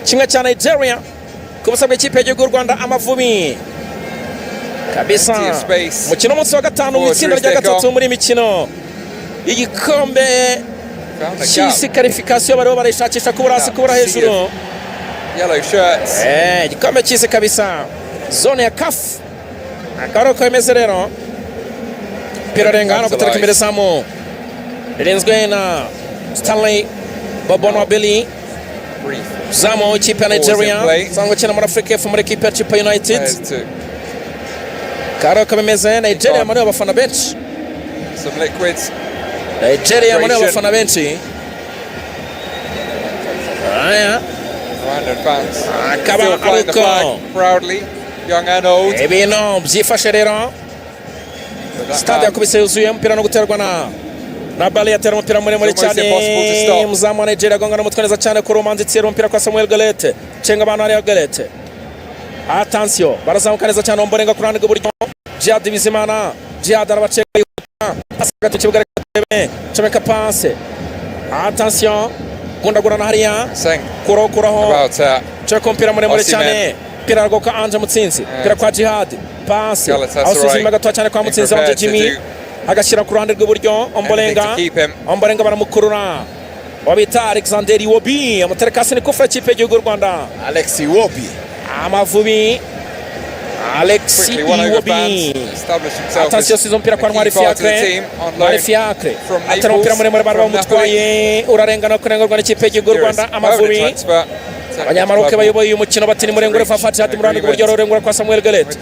kimwe cya Nigeria ku busa bw'ikipe y'igihugu Rwanda AMAVUBI kabisa mukino munsi wa gatanu mu itsinda rya gatatu muri mikino igikombe cy'isi qualification bariho barishakisha kubura hasi kubura hejuru yellow shirts igikombe cy'isi kabisa zone ya CAF akaro ko imeze rero pirarenga no gutereka imbere zamu rinzwe na Stanley Bobono Billy zamu ikipe ya Nigeria zango cyane muri Afrika y'Epfo muri ikipe ya Chipa United karo ko imeze Nigeria muri abafana benshi some liquids Nigeria muri abafana benshi aya Rwandan fans akaba aruko proudly young and old ebino byifashe rero stade yakubise yuzuye mpira no guterwa na bali yatera mpira muri cyane muzamu wa Nigeria gongana umutwe neza cyane ku romanzi tsero mpira kwa Samuel Galete cenga abantu ari Galete attention barazamuka neza cyane omborenga kurana buryo Jihad Bizimana Jihad arabaceka asagato kibuga tebe chomeka passe attention gundagurana hariya kuraho cheko mpira muri cyane mpira rwo ka Anje Mutsinzi mpira kwa Jihad passe ausuzima gato cyane kwa Mutsinzi wa Jimmy agashyira ku ruhande rw'iburyo omborenga baramukurura wabita Alexander Iwobi amuterekasi ni kufra ikipe y'igihugu Rwanda Alex Iwobi AMAVUBI Alex Iwobi attention sizo mpira kwa Ntwari Fiacre atera mpira muri bari bamutwaye urarengana kurengurwa n'ikipe y'igihugu Rwanda AMAVUBI abanyamaroke bayoboye umukino batini murengure fafati hati murandi kuburyo rorengura kwa Samuel Galete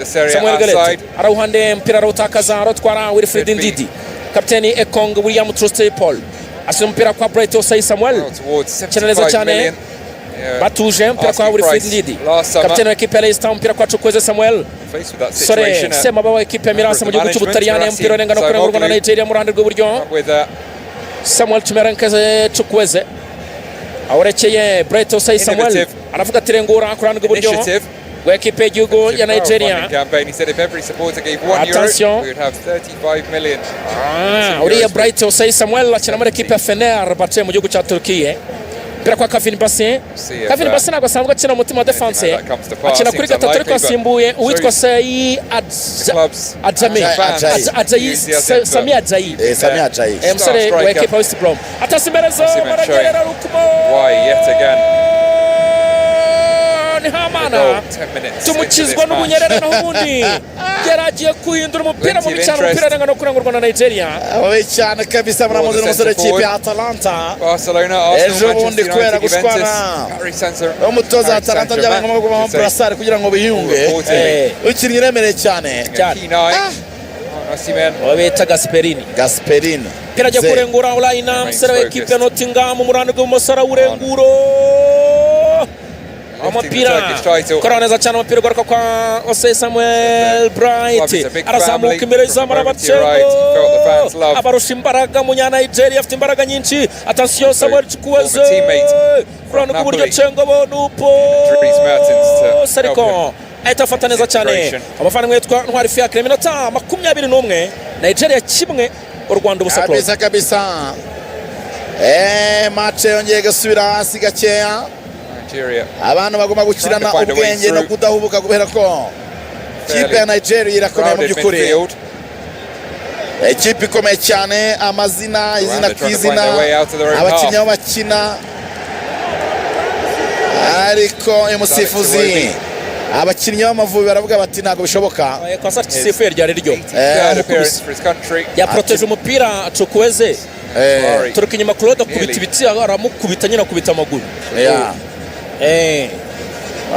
arawuhande mpira rawutakaza arotwara Wilfried Ndidi kapiteni Ekong William Truste Paul ashyira mpira kwa Bright Osei Samuel cyeneza cyane batuje mpira kwa Wilfried Ndidi kapiteni wa ekipe ya Leicester mpira kwa Chukwueze Samuel sore sema baba ekipe ya Mirase mu gihugu cy'Ubutaliyani mpira urengana kurengurwa na Nigeria murandi rw'iburyo Samuel Chumerankaze Chukwueze awurekeye Bright Osei Samuel aravuga ati rengura kurana rw'iburyo rwa ekipe y'igihugu ya Nigeria attention uriya Bright Osei Samuel akina muri ekipe ya Fenerbahce mu gihugu cya Turkiye mpira kwa Kevin Bassine ntabwo asanzwe akina umutima wa defense akina kuri gatatu ariko asimbuye uwitwa Sayi Sami Ajayi umusore wa ekipe ya West Brom atasimberezo baragerera rukumo Hamana tumukizwa n'ubunyerere naho ubundi yaragiye kuhindura umupira mu bicano umupira arengana no kurengurwa na Nigeria abaye cyane kabisa muramuzi n'umusore kipe ya Atalanta ejo bundi kwera gushwana umutoza Atalanta byabanga mu guma Brasar kugira ngo biyunge ukinnyi remereye cyane wabeta Gasperini pira ajya kurengura Olaina musore wa ekipe ya Nottingham umurando w'umusara urenguro amapira koraneza cyane amapira garuka kwa Osei Samuel Bright arazamuka imbere y'izamara abacengo abarusha imbaraga munya Nigeria afite imbaraga nyinshi attention Samuel Chukwueze kurana ku buryo cengo bonupo sariko ahita afata neza cyane abafana yitwa Ntwari Fiacre minota 21 Nigeria kimwe u Rwanda ubusa kabisa match yongeye gasubira hasi gakeya abantu bagomba gukirana ubwenge no kudahubuka kubera ko kipe ya Nigeria irakomeye mu by'ukuri ikipe ikomeye cyane amazina izina kwizina abakinnyi bakina ariko umusifuzi abakinnyi b'Amavubi baravuga bati ntago bishoboka kwa sifuye ryari ryo ya protege umupira Chukwueze turuka inyuma Claude kubita ibiti aramukubita nyina kubita amaguru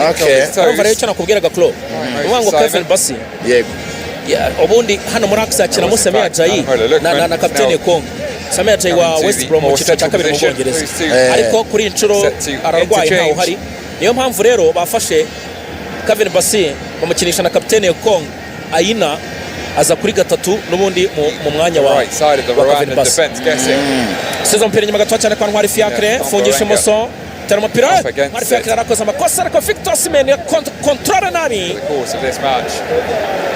okay arumva rero cyane kubwiraga Claude ubango Kevin Bassine yego ubundi hano muri Axe akina mu Sami Ajayi na kapiteni Kong Sami Ajayi wa West Brom mu cyiciro cya kabiri mu Bwongereza ariko kuri inshuro ararwaye ntaho hari niyo mpamvu rero bafashe Kevin Bassine bamukinisha na kapiteni Kong Aina aza kuri gatatu n'ubundi mu mwanya wa Kevin Bassine sizo mpira nyuma gato cyane kwa Ntwari Fiacre fungisha imoso tera umupira mwari fiakre arakoze amakosa ariko Victor Osimhen control nabi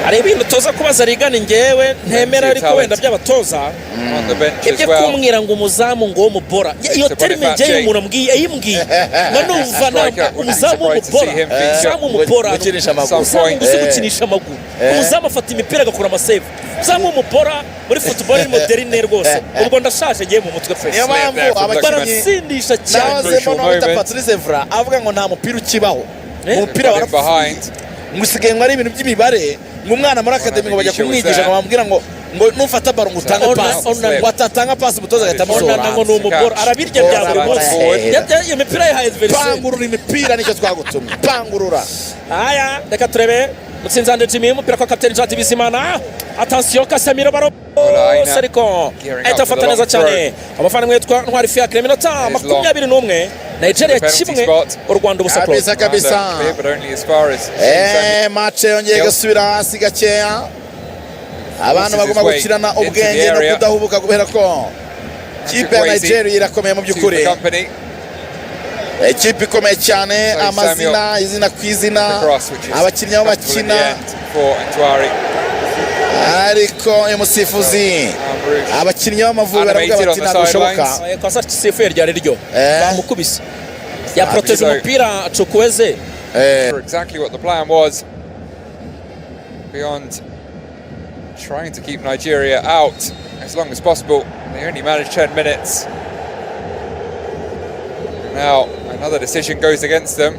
hari ibintu toza kubaza rigana ngewe ntemera ariko wenda by'abatoza ibyo kumwira ngo umuzamu ngo umubora iyo terime ngewe umuntu ambwiye ayimbwiye nanumva na umuzamu w'umubora umuzamu w'umubora gukinisha amaguru umuzamu afata imipira agakora amasave umuzamu w'umubora muri football moderne rwose ubwo ndashaje ngiye mu mutwe niyo mpamvu abakinnyi cyane Patrice Evra avuga ngo nta mupira ukibaho umupira wa ngusigaye ngo ari ibintu by'imibare ngo umwana muri academy ngo bajya kumwigisha ngo bamubwira ngo nufata baro ngo utange pass watatanga pass umutoza agahita amuzora ngo n'umugore arabirya bya buri munsi iyo mipira yahaye adversaire pangurura imipira nicyo twagutumye pangurura aya reka turebe mutsinzande Jimmy umupira kwa kapiteni Jati Bizimana attention Casemiro baro Seriko etafata neza cyane abafana mwetwa ntwari fiakre minota 21 Nigeria kimwe u Rwanda ubusa kabisa match yongeye gusubira hasi gakeya abantu bagomba gukirana ubwenge no kudahubuka kubera ko kipe ya Nigeria irakomeye mu by'ukuri ikipe ikomeye cyane amazina izina kwizina abakinnyi aho bakina ariko umusifuzi abakinnyi b'Amavubi baravuga bati ntabwo bishoboka kosa kisifu ryari ryo bamukubise ya protege umupira Chukwueze exactly what the plan was beyond trying to keep Nigeria out as long as possible. They only managed 10 minutes. Now another decision goes against them,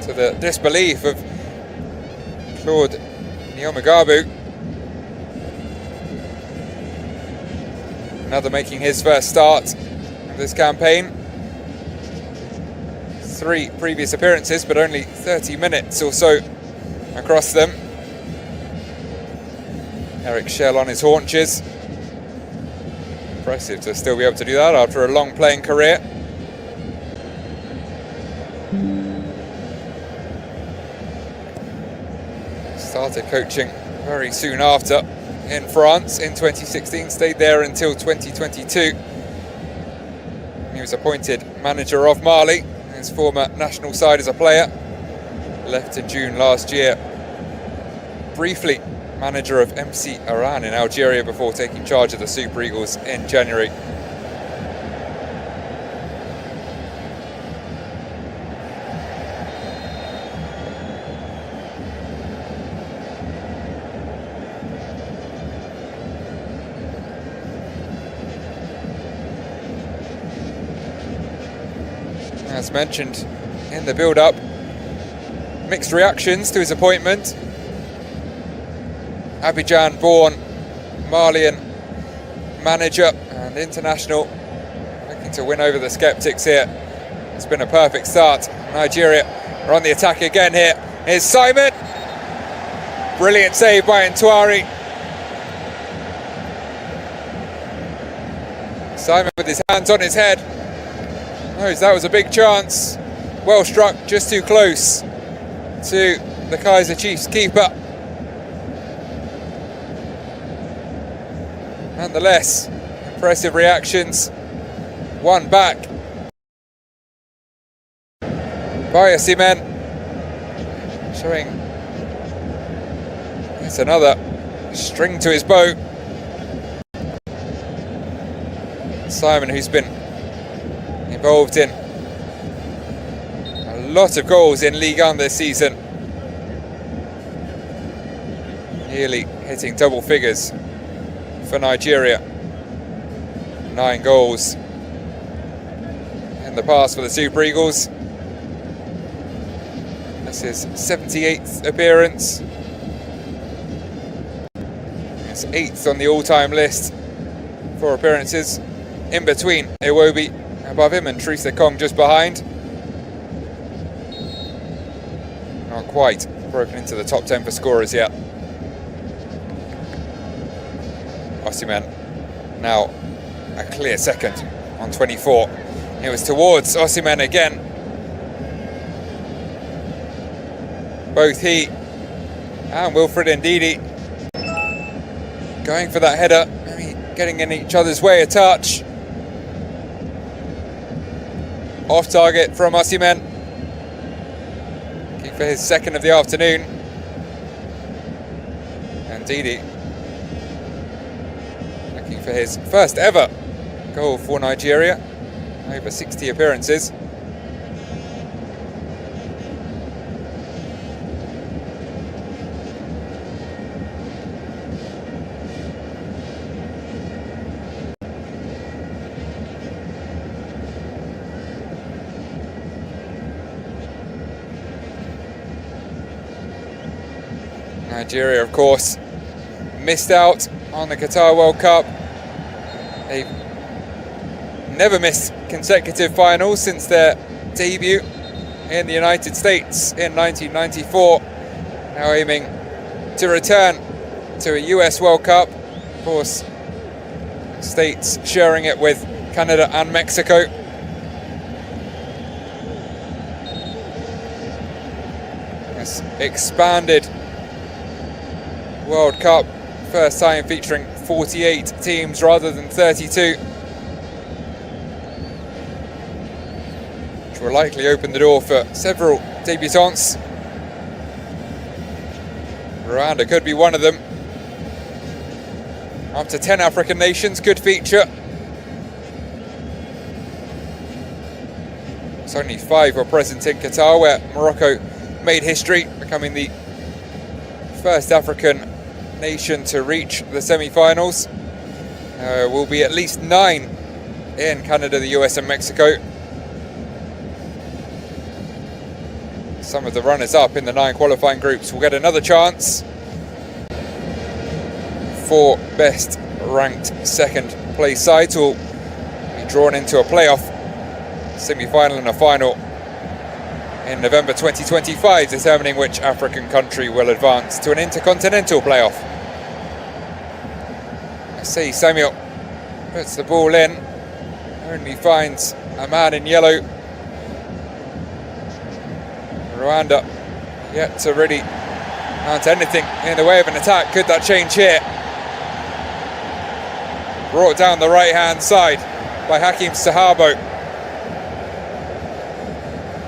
to the disbelief of Claude Nyomagabu. Another making his first start of this campaign. 3 previous appearances, but only 30 minutes or so across them. Eric Schell on his haunches. Impressive to still be able to do that after a long playing career. Started coaching very soon after in France in 2016, stayed there until 2022. He was appointed manager of Mali, his former national side as a player. Left in June last year. Briefly manager of MC Oran in Algeria before taking charge of the Super Eagles in January. As mentioned in the build-up, mixed reactions to his appointment. Abidjan-born Malian manager and international, looking to win over the sceptics here. It's been a perfect start. Nigeria are on the attack again here. Here's Simon. Brilliant save by Ntwari. Simon with his hands on his head. Knows that was a big chance. Well struck, just too close to the Kaiser Chiefs keeper. Nonetheless, impressive reactions. One back by Osimhen, showing it's another string to his bow. Simon, who's been involved in a lot of goals in Ligue 1 this season, nearly hitting double figures for Nigeria. 9 goals in the past for the Super Eagles. This is 78th appearance. It's 8th on the all-time list for appearances. In between Iwobi above him and Teresa Kong just behind. Not quite broken into the top 10 for scorers yet. Osimhen now a clear second on 24. It was towards Osimhen again. Both he and Wilfred Ndidi going for that header, maybe getting in each other's way a touch. off target from Osimhen. Looking for his second of the afternoon. And Didi looking for his first ever goal for Nigeria. Over 60 appearances. Nigeria, of course, missed out on the Qatar World Cup. They've never missed consecutive finals since their debut in the United States in 1994. Now aiming to return to a US World Cup. Of course, States sharing it with Canada and Mexico. This expanded World Cup, first time featuring 48 teams rather than 32. Which will likely open the door for several debutants. Rwanda could be one of them. Up to 10 African nations could feature. It's only 5 were present in Qatar, where Morocco made history, becoming the first African nation to reach the semi-finals. Will be at least 9 in Canada, the US and Mexico. Some of the runners-up in the 9 qualifying groups will get another chance. 4 best ranked second place sides will be drawn into a playoff semi-final and a final in November 2025, determining which African country will advance to an intercontinental playoff. I see Samuel puts the ball in, only finds a man in yellow. Rwanda yet to really mount anything in the way of an attack. Could that change here? Brought down the right-hand side by Hakim Sahabo.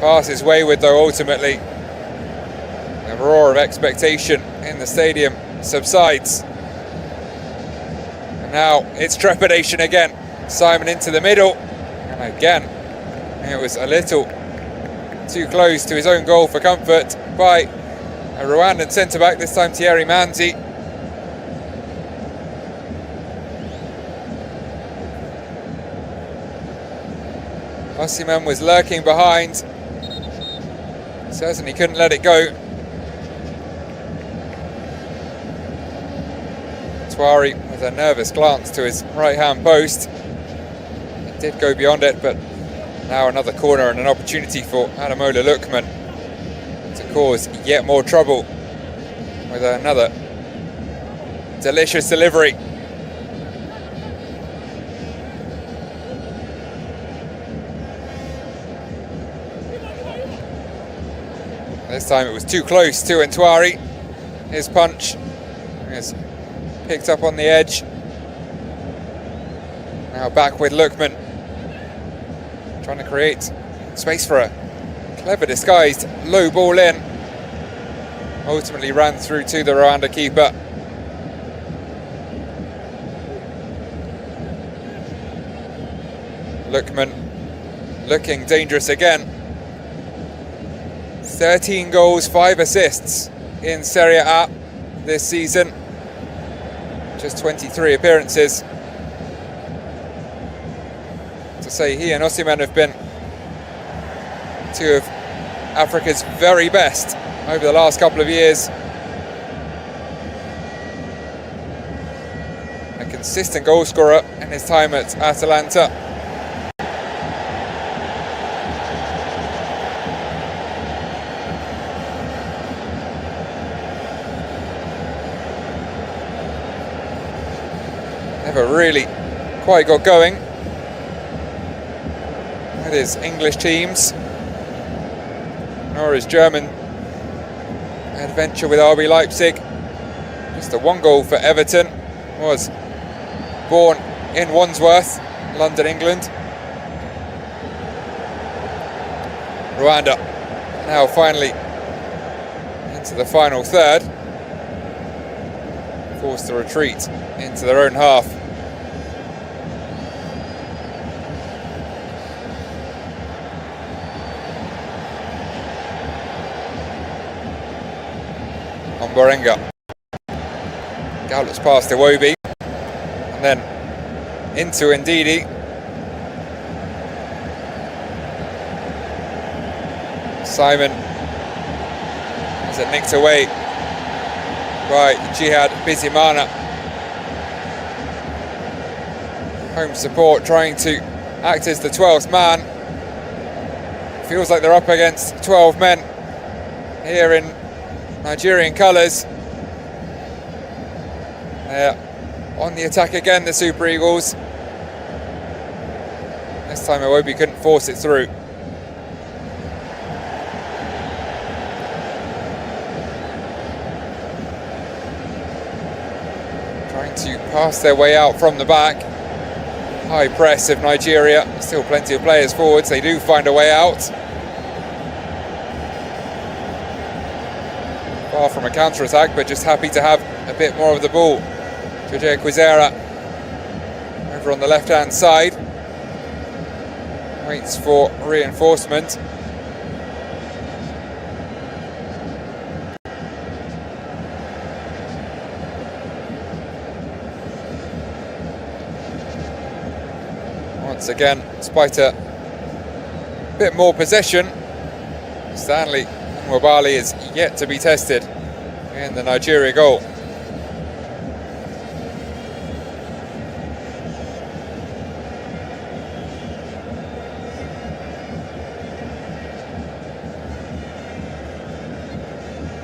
Pass is wayward though, ultimately. The roar of expectation in the stadium subsides. And now it's trepidation again. Simon into the middle. And again, it was a little too close to his own goal for comfort by a Rwandan centre-back, this time Thierry Manzi. Osimhen was lurking behind. Certainly couldn't let it go. Twari with a nervous glance to his right-hand post. It did go beyond it, but now another corner and an opportunity for Ademola Lookman to cause yet more trouble with another delicious delivery. This time it was too close to Ntwari. His punch is picked up on the edge. Now back with Lookman, trying to create space for a clever disguised low ball in. Ultimately ran through to the Rwanda keeper. Lookman looking dangerous again. 13 goals, 5 assists in Serie A this season. Just 23 appearances. To say he and Osimhen have been 2 of Africa's very best over the last couple of years. A consistent goal scorer in his time at Atalanta. Never really quite got going with his English teams, nor his German adventure with RB Leipzig. Just a 1 goal for Everton. Was born in Wandsworth, London, England. Rwanda now finally into the final third, forced to retreat into their own half. Omborenga gallops past AMAVUBI and then into Ndidi. Simon has it nicked away by Jihad Bizimana. Home support trying to act as the 12th man. Feels like they're up against 12 men here in Nigerian colours. They're on the attack again, the Super Eagles. This time AMAVUBI couldn't force it through. Trying to pass their way out from the back. High press of Nigeria. Still plenty of players forwards. They do find a way out. Far from a counter-attack, but just happy to have a bit more of the ball. Jorge Quizera over on the left-hand side. Waits for reinforcement. Once again, despite a bit more possession, Stanley Nwabali is yet to be tested in the Nigeria goal.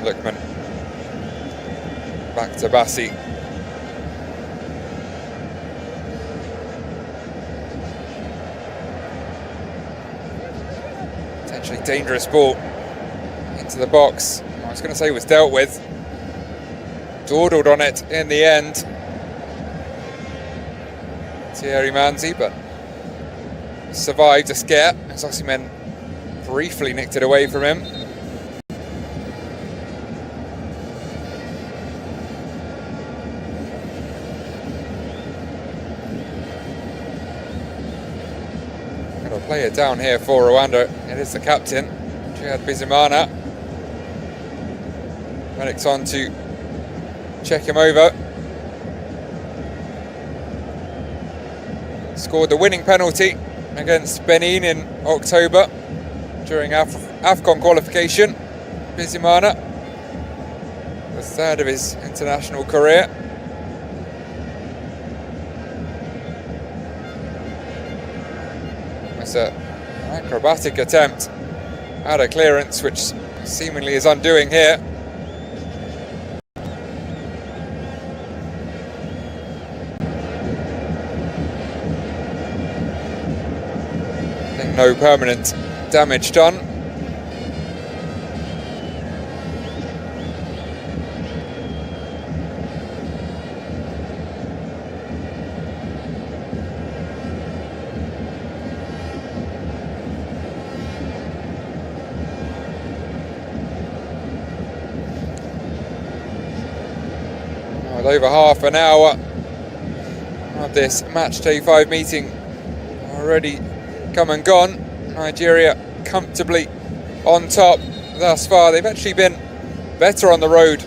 Lookman back to Bassi. Potentially dangerous ball into the box. I was going to say it was dealt with. Dawdled on it in the end. Thierry Manzi, but survived a scare as Osimhen briefly nicked it away from him. Got a player down here for Rwanda. It is the captain, Jihad Bizimana. Medic's on to check him over. Scored the winning penalty against Benin in October during AFCON qualification. Bizimana, the third of his international career. It's an acrobatic attempt at a clearance, which seemingly is undoing here. No permanent damage done. With over half an hour of this match day 5 meeting already come and gone, Nigeria comfortably on top thus far. They've actually been better on the road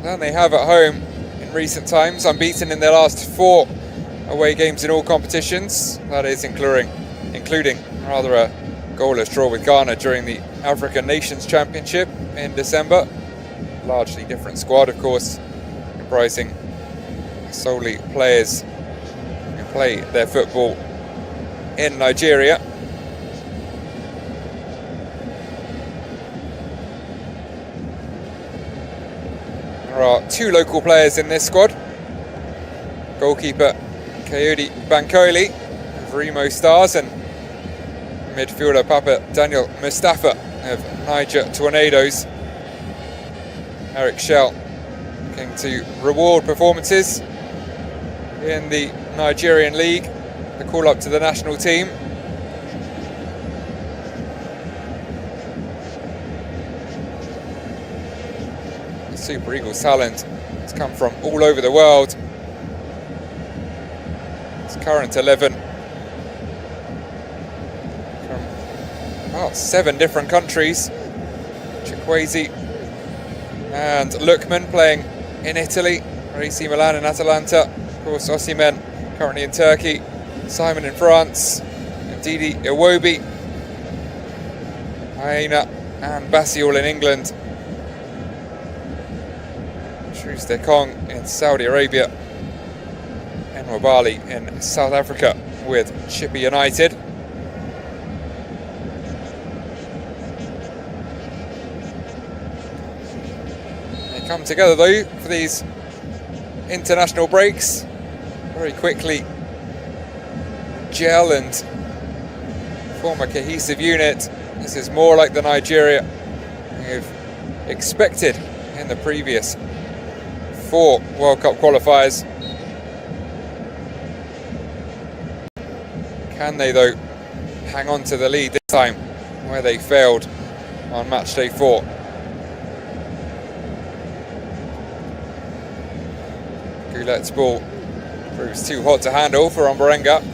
than they have at home in recent times, unbeaten in their last 4 away games in all competitions. That is including rather a goalless draw with Ghana during the African Nations Championship in December. Largely different squad, of course, comprising solely players who play their football in Nigeria. There are 2 local players in this squad. Goalkeeper Kayode Bankole of Remo Stars and midfielder Papa Daniel Mustafa of Niger Tornadoes. Eric Shell looking to reward performances in the Nigerian League. The call up to the national team. Super Eagles talent has come from all over the world. Its current 11 from about 7 different countries. Chikwueze and Lookman playing in Italy, AC Milan and Atalanta. Of course, Osimhen currently in Turkey, Simon in France, and Didi Iwobi, Aina and Bassi all in England. Shrewsbury Kong in Saudi Arabia, and Wabali in South Africa with Chippa United. They come together though for these international breaks, very quickly gel and form a cohesive unit. This is more like the Nigeria we've expected in the previous 4 World Cup qualifiers. Can they though hang on to the lead this time where they failed on match day 4? Goulet's ball proves too hot to handle for Omborenga.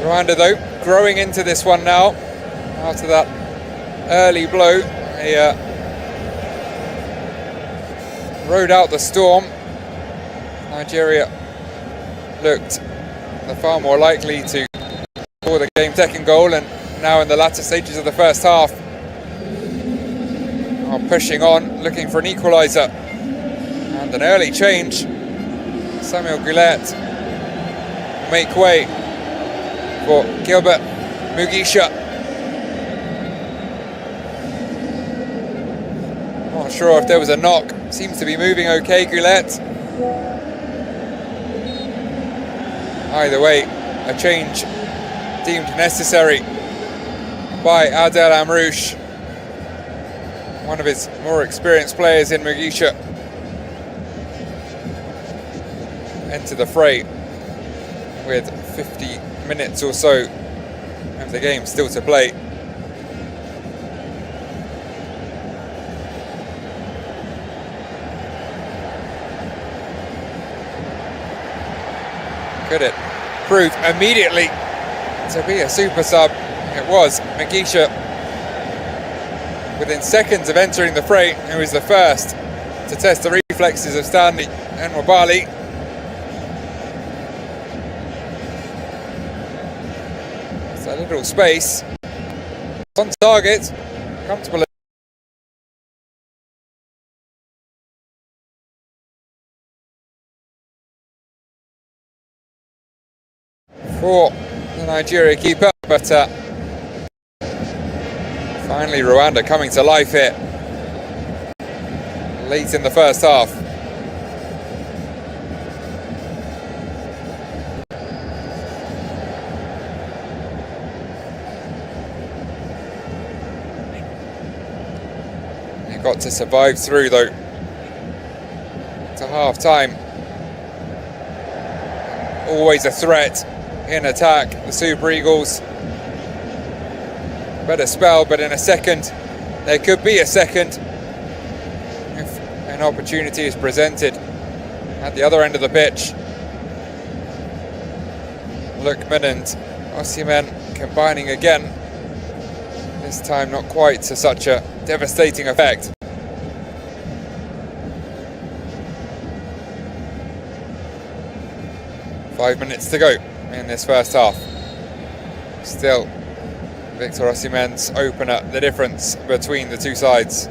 Rwanda though, growing into this one now, after that early blow. They rode out the storm. Nigeria looked the far more likely to score the game-taking goal, and now in the latter stages of the first half are pushing on, looking for an equaliser. And an early change. Samuel Goulet make way for Gilbert Mugisha. Not sure if there was a knock. Seems to be moving okay, Goulet. Either way, a change deemed necessary by Adel Amrouche, one of his more experienced players in Mugisha, enter the fray with 50 minutes or so of the game still to play. Could it prove immediately to be a super sub? It was Mugisha, within seconds of entering the fray, who was the first to test the reflexes of Stanley and Wabali. It's a little space. On target, comfortable. For the Nigeria keeper, but finally Rwanda coming to life here late in the first half. They got to survive through though to half time. Always a threat in attack, the Super Eagles. Better spell, but in a second, there could be a second if an opportunity is presented at the other end of the pitch. Lookman and Osimhen combining again, this time not quite to such a devastating effect. Five minutes to go in this first half. Still, Victor Osimhen's opener, the difference between the two sides.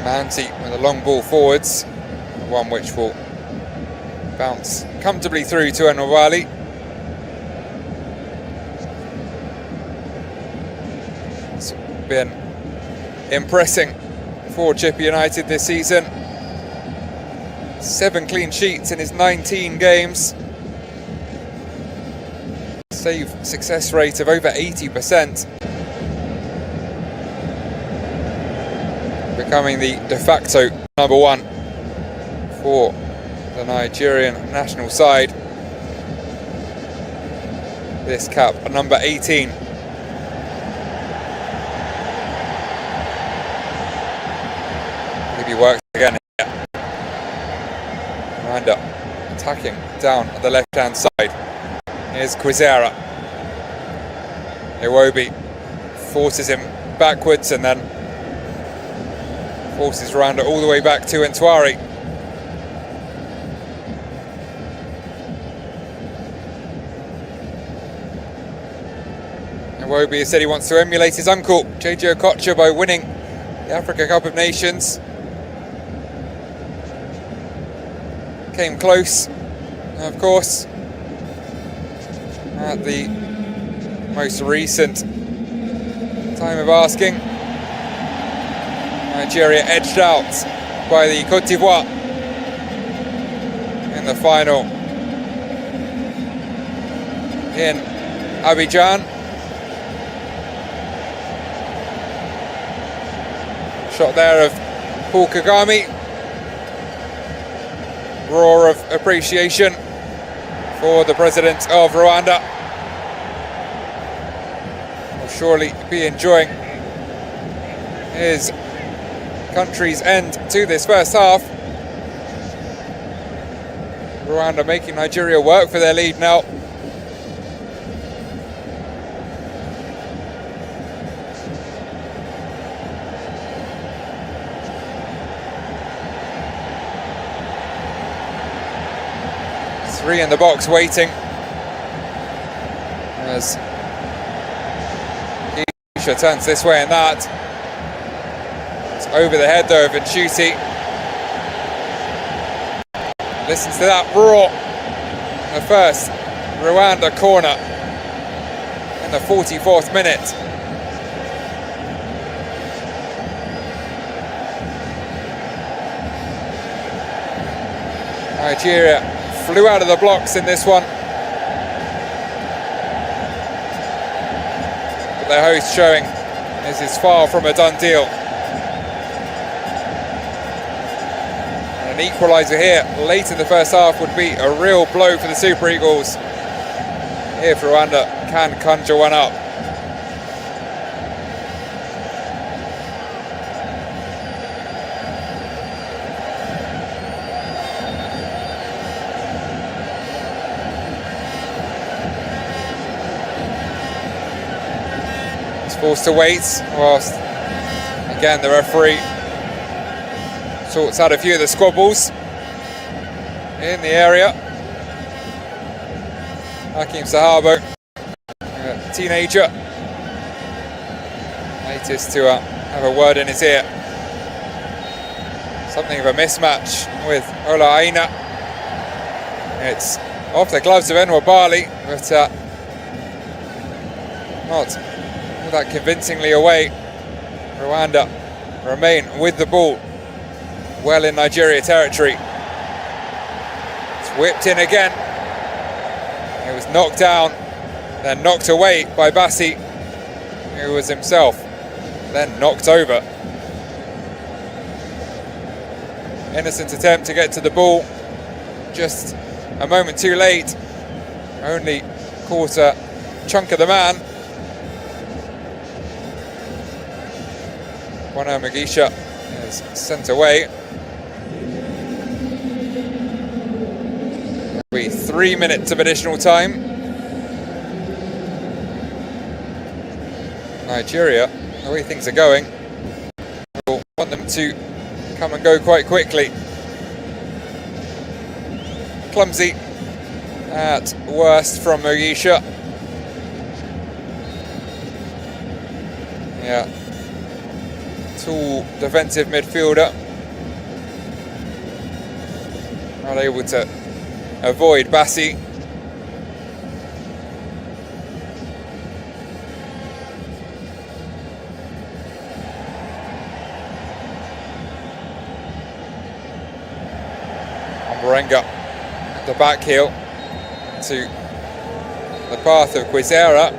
Manti with a long ball forwards. one which will bounce comfortably through to NKURI. It's been impressing for Chippa United this season. 7 clean sheets in his 19 games. Save success rate of over 80%. Becoming the de facto number 1 for the Nigerian national side. This cap, number 18. Maybe works again here. Rwanda attacking down the left-hand side. Here's Kwizera. Iwobi forces him backwards and then forces Rwanda all the way back to Ntwari. Iwobi has said he wants to emulate his uncle, JJ Okocha, by winning the Africa Cup of Nations. Came close, of course, at the most recent time of asking. Nigeria edged out by the Côte d'Ivoire in the final in Abidjan. Shot there of Paul Kagame. Roar of appreciation for the president of Rwanda. Will surely be enjoying his country's end to this first half. Rwanda making Nigeria work for their lead now. Three in the box waiting as Isha turns this way and that. It's over the head though of Nchuti. Listens to that roar. The first Rwanda corner in the 44th minute. Nigeria flew out of the blocks in this one. But their host showing this is far from a done deal. And an equaliser here late in the first half would be a real blow for the Super Eagles if Rwanda can conjure one up. Forced to wait whilst again the referee sorts out a few of the squabbles in the area. Hakim Sahabo, a teenager, latest to have a word in his ear. Something of a mismatch with Ola Aina. It's off the gloves of NKURI, but not that convincingly away. Rwanda remain with the ball well in Nigeria territory. It's whipped in again. It was knocked down, then knocked away by Bassi, who was himself then knocked over. Innocent attempt to get to the ball, just a moment too late. Only caught a chunk of the man. Wano Mugisha is sent away. It'll be 3 minutes of additional time. Nigeria, the way things are going, will want them to come and go quite quickly. Clumsy at worst from Mugisha. Yeah. Tall defensive midfielder. not able to avoid Bassi. Morenga at the back heel to the path of Quizera.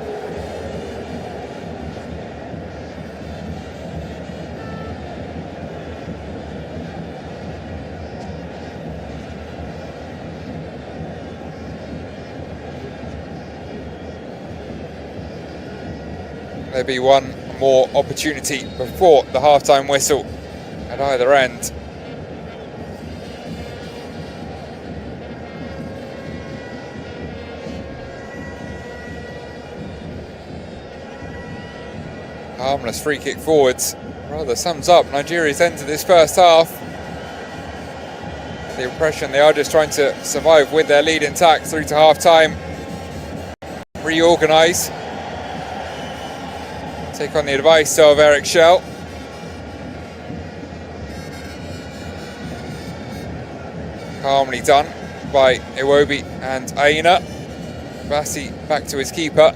There'll be one more opportunity before the half-time whistle at either end. Harmless free kick forwards rather sums up Nigeria's end to this first half. The impression they are just trying to survive with their lead intact through to half-time. Reorganise. Take on the advice of Eric Schell. Calmly done by Iwobi and Aina. Bassi back to his keeper.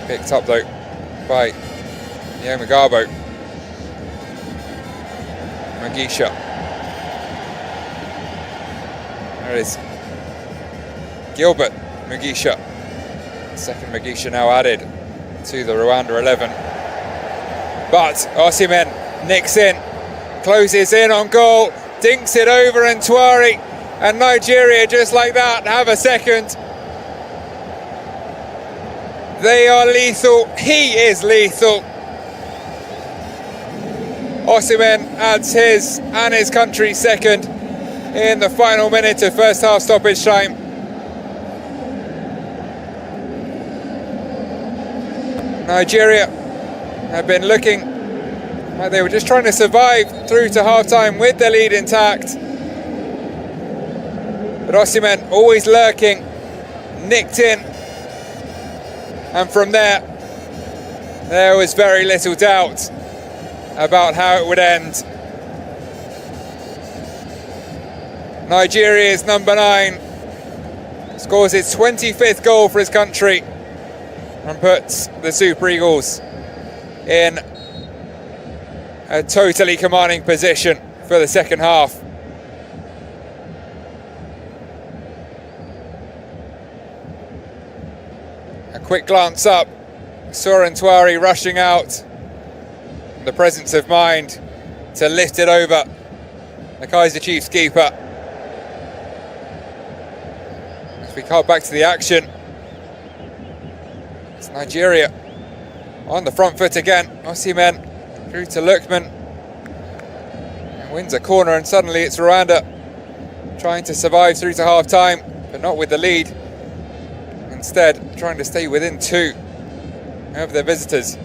Picked up though by Nyomagabo. Mugisha. There it is. Gilbert Mugisha. Second Mugisha now added to the Rwanda 11. But Osimhen nicks in, closes in on goal, dinks it over Ntwari, and Nigeria just like that have a second. They are lethal. He is lethal. Osimhen adds his and his country's second in the final minute of first half stoppage time. Nigeria have been looking like they were just trying to survive through to half-time with their lead intact. But Osimhen always lurking, nicked in. And from there was very little doubt about how it would end. Nigeria's number 9 scores his 25th goal for his country and puts the Super Eagles in a totally commanding position for the second half. A quick glance up, saw Ntwari rushing out. The presence of mind to lift it over the Kaizer Chiefs keeper. As we cut back to the action, it's Nigeria on the front foot again. Osimhen through to Lookman. Wins a corner, and suddenly it's Rwanda trying to survive through to half-time, but not with the lead. Instead, trying to stay within 2 of their visitors.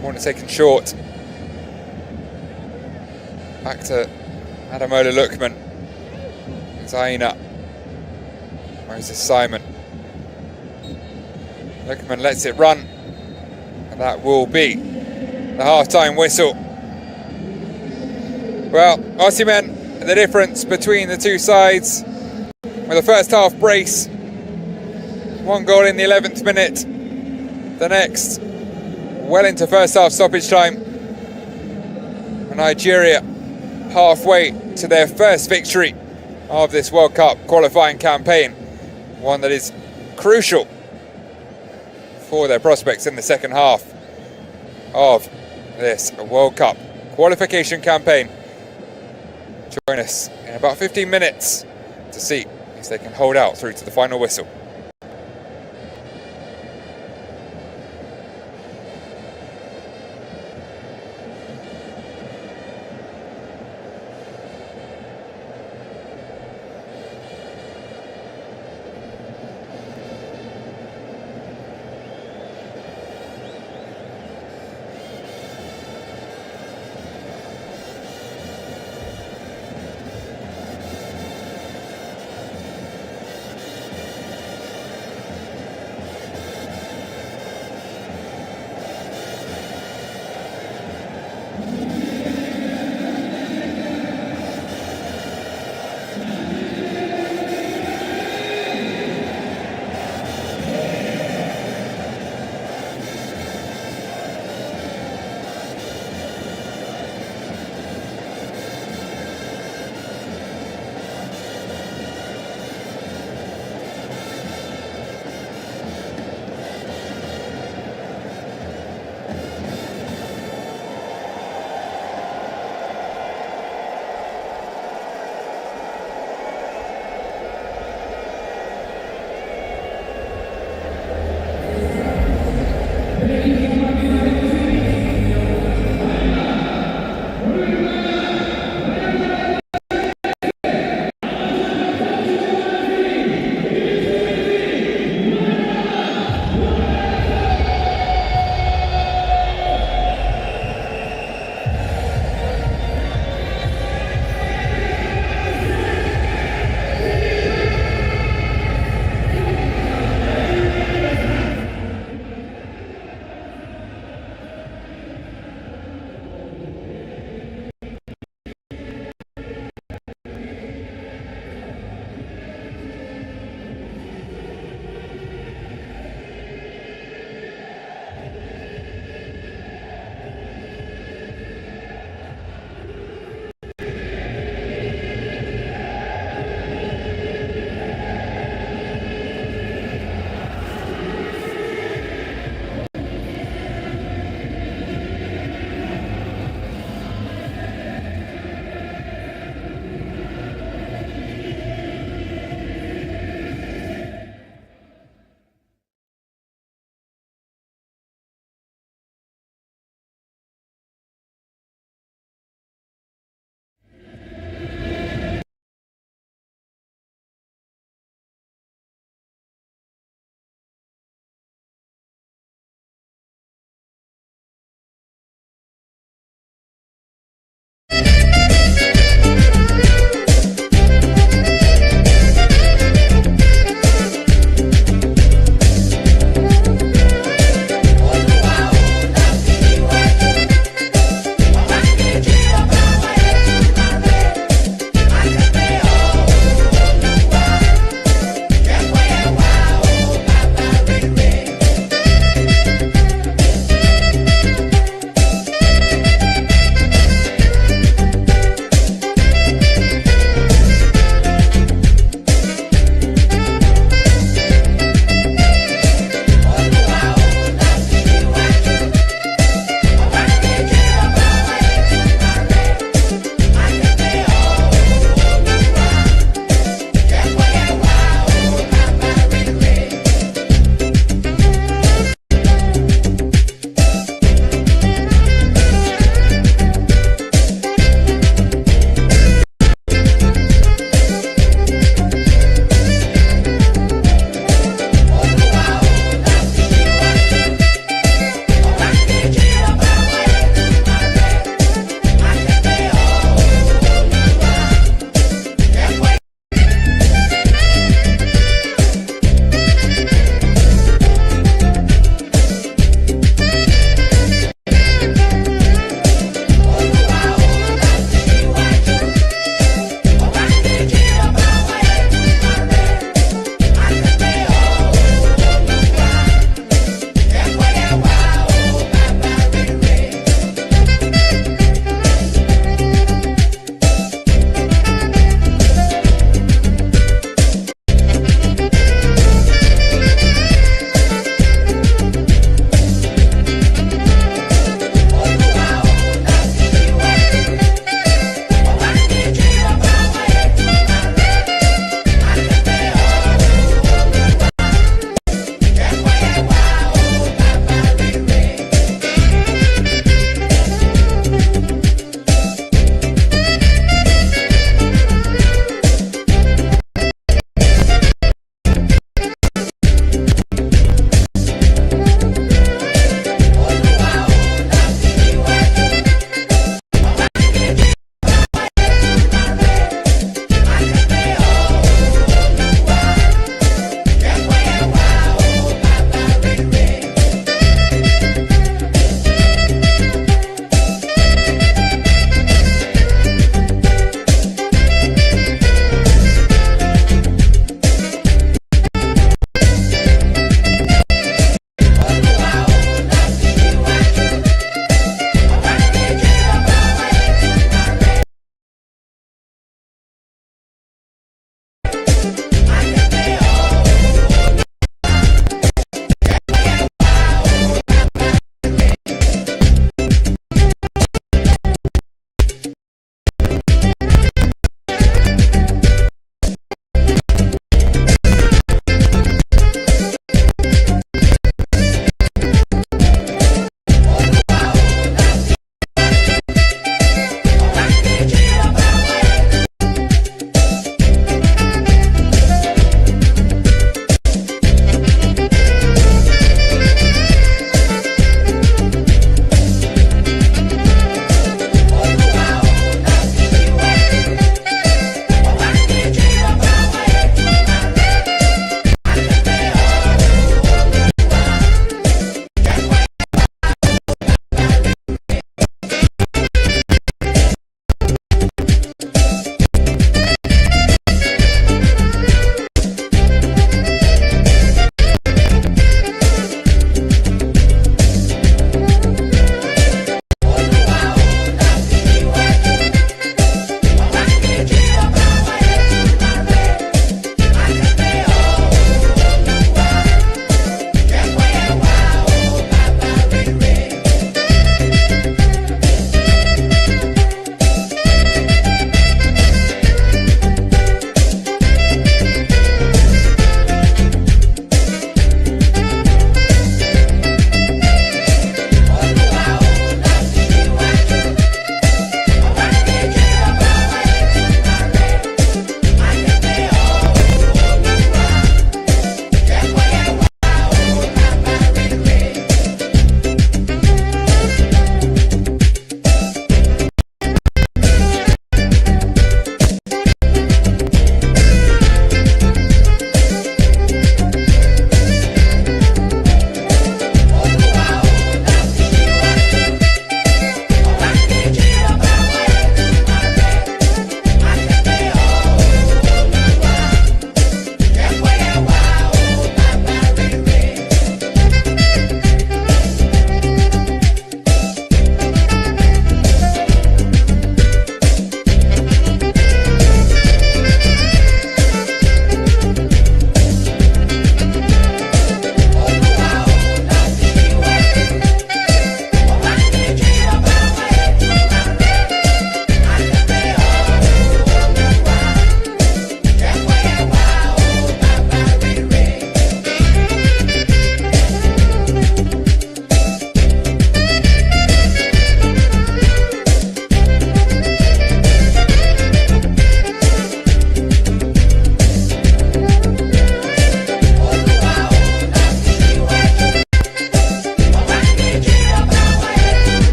Corner taken short. Back to Adamola Lookman. Zaina. Moses Simon. Lookman lets it run. And that will be the half-time whistle. Well, Osimhen, the difference between the two sides. With a first half brace. 1 goal in the 11th minute. The next, well into first half stoppage time. And Nigeria halfway to their first victory of this World Cup qualifying campaign. One that is crucial for their prospects in the second half of this World Cup qualification campaign. Join us in about 15 minutes to see if they can hold out through to the final whistle.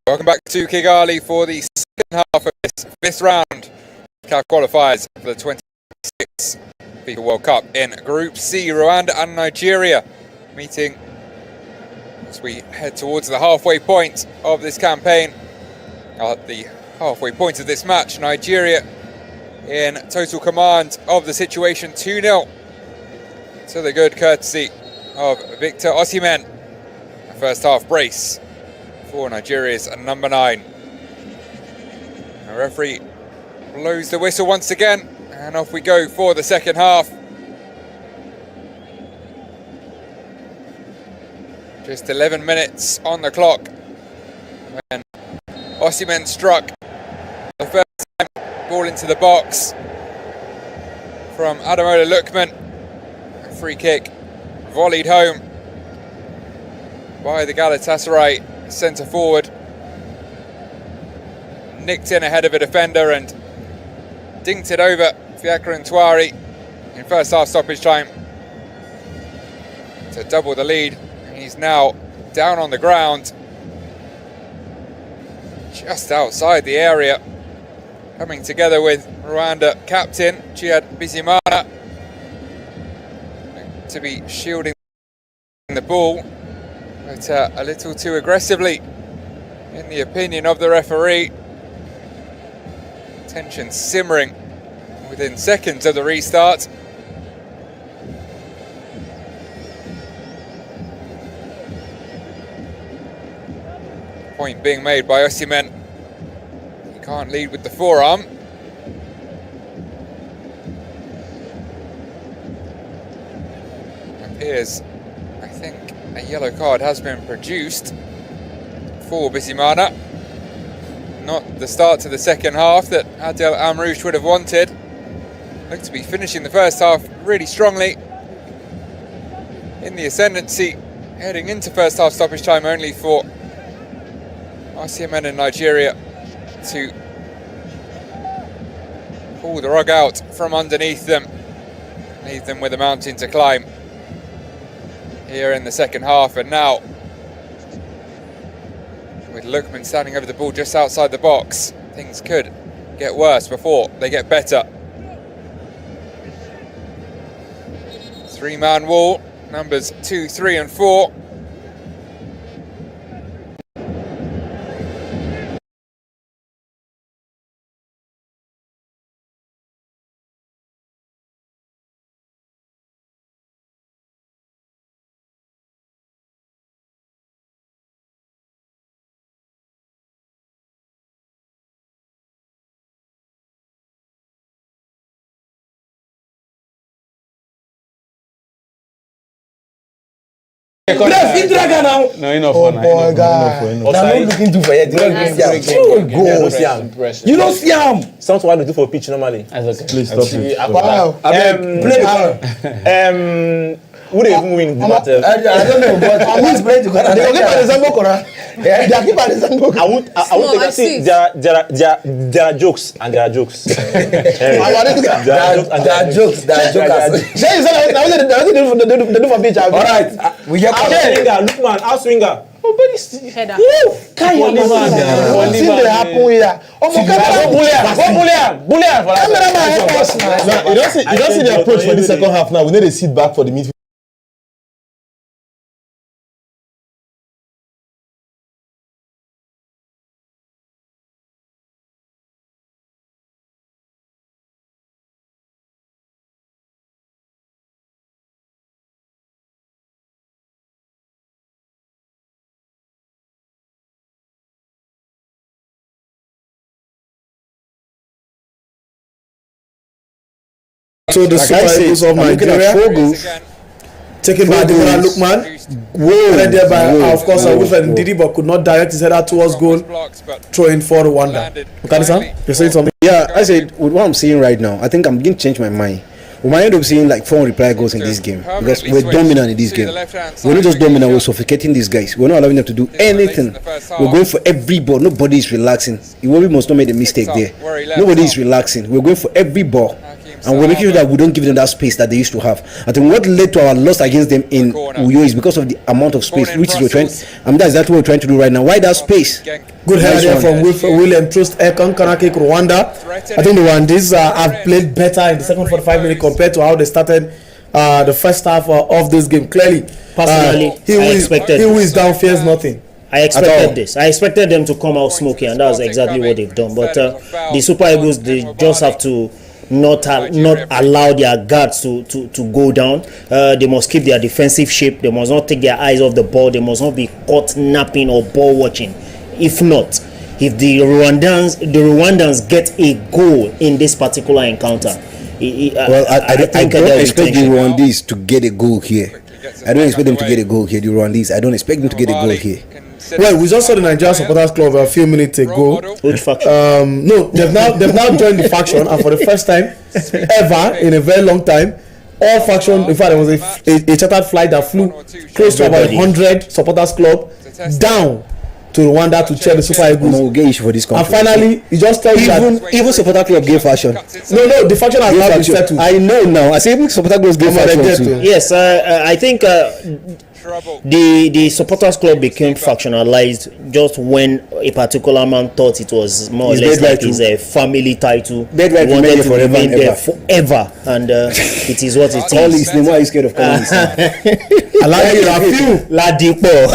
Welcome back to Kigali for the second half of this fifth round CAF qualifiers for the 26th FIFA World Cup in Group C. Rwanda and Nigeria meeting as we head towards the halfway point of this campaign. At the halfway point of this match, Nigeria in total command of the situation, 2-0 to the good courtesy of Victor Osimhen. A first half brace for Nigeria's number 9. The referee blows the whistle once again, and off we go for the second half. Just 11 minutes on the clock when Osimhen struck the first time, ball into the box from Ademola Lookman. A free kick volleyed home by the Galatasaray centre forward, nicked in ahead of a defender and dinked it over Fiacre Ntwari in first half stoppage time to double the lead. He's now down on the ground just outside the area, coming together with Rwanda captain Djihad Bizimana to be shielding the ball, but a little too aggressively in the opinion of the referee. Tension simmering within seconds of the restart. Point being made by Osimhen. He can't lead with the forearm. Appears, I think, a yellow card has been produced for Bizimana. Not the start to the second half that Adel Amrouche would have wanted. Looked to be finishing the first half really strongly in the ascendancy, heading into first half stoppage time, only for Osimhen and Nigeria to pull the rug out from underneath them, leave them with a mountain to climb here in the second half. And now, with Lookman standing over the ball just outside the box, things could get worse before they get better. 3-man wall, numbers 2, 3 and 4. No, enough. Oh boy, God. I'm not looking to for it. You don't see him. Something I do for pitch normally. Please stop it. Wow. Who they even win the battle? I don't know, but who is playing to Ghana? They give an example, Kora. They give an example. I want to see there are jokes and there are jokes. There are jokes. Say they do for pitch. All right, we get look man, house swinger. Oh, but it's header. Can't you understand? What thing that happen here? Oh, bullion. You don't see the approach for the second half now. We need to sit back for the midfield. to the Super Eagles of Nigeria. Taken by Ademola Lookman. And thereby, of course, Wilfred Ndidi, but could not direct his header towards goal. Throwing for Rwanda. Okay, you're saying something? Yeah, I said, with what I'm seeing right now, I think I'm beginning to change my mind. We might end up seeing like 4 reply goals in this game because we're dominant in this game. We're not just dominant, we're suffocating these guys. We're not allowing them to do anything. We're going for every ball. Nobody is relaxing. Iwobi must not make a mistake there. Nobody is relaxing. We're going for every ball. And we're making sure that we don't give them that space that they used to have. I think what led to our loss against them in Uyo is because of the amount of space, which is we're trying. That's what we're trying to do right now. Why that space? Good header there from William Trust Ekon, corner kick Rwanda. I think the Rwandese have played better in the second 45 minutes compared to how they started the first half of this game. Clearly, personally, he who is down fears nothing. I expected this. I expected them to come out smoky, and that's exactly what they've done. But the Super Eagles, they just have to not allow their guards to go down. They must keep their defensive shape. They must not take their eyes off the ball. They must not be caught napping or ball watching. If not, if the Rwandans get a goal in this particular encounter, I don't expect the Rwandese to get a goal here. I don't expect them to get a goal here. The Rwandese, I don't expect them to get a goal here. Well, we just saw the Nigerian Supporters Club a few minutes ago. Which faction? No, they've now joined the faction, and for the first time ever in a very long time, all factions. In fact, there was a chartered flight that flew close to about 100 Supporters Club down to Rwanda to cheer the Super Eagles. No, get issue for this country. And finally, it just tells you that even Supporter Club gave faction. No, the faction has now been settled. I know now. I say even Supporter Club gave faction too. Yes, I think the Supporters Club became factionalized just when a particular man thought it was more or less like his family title. He wanted to remain there forever, and it is what it is. All his name, why are you scared of calling his name? Alaji Rafiu Ladipo.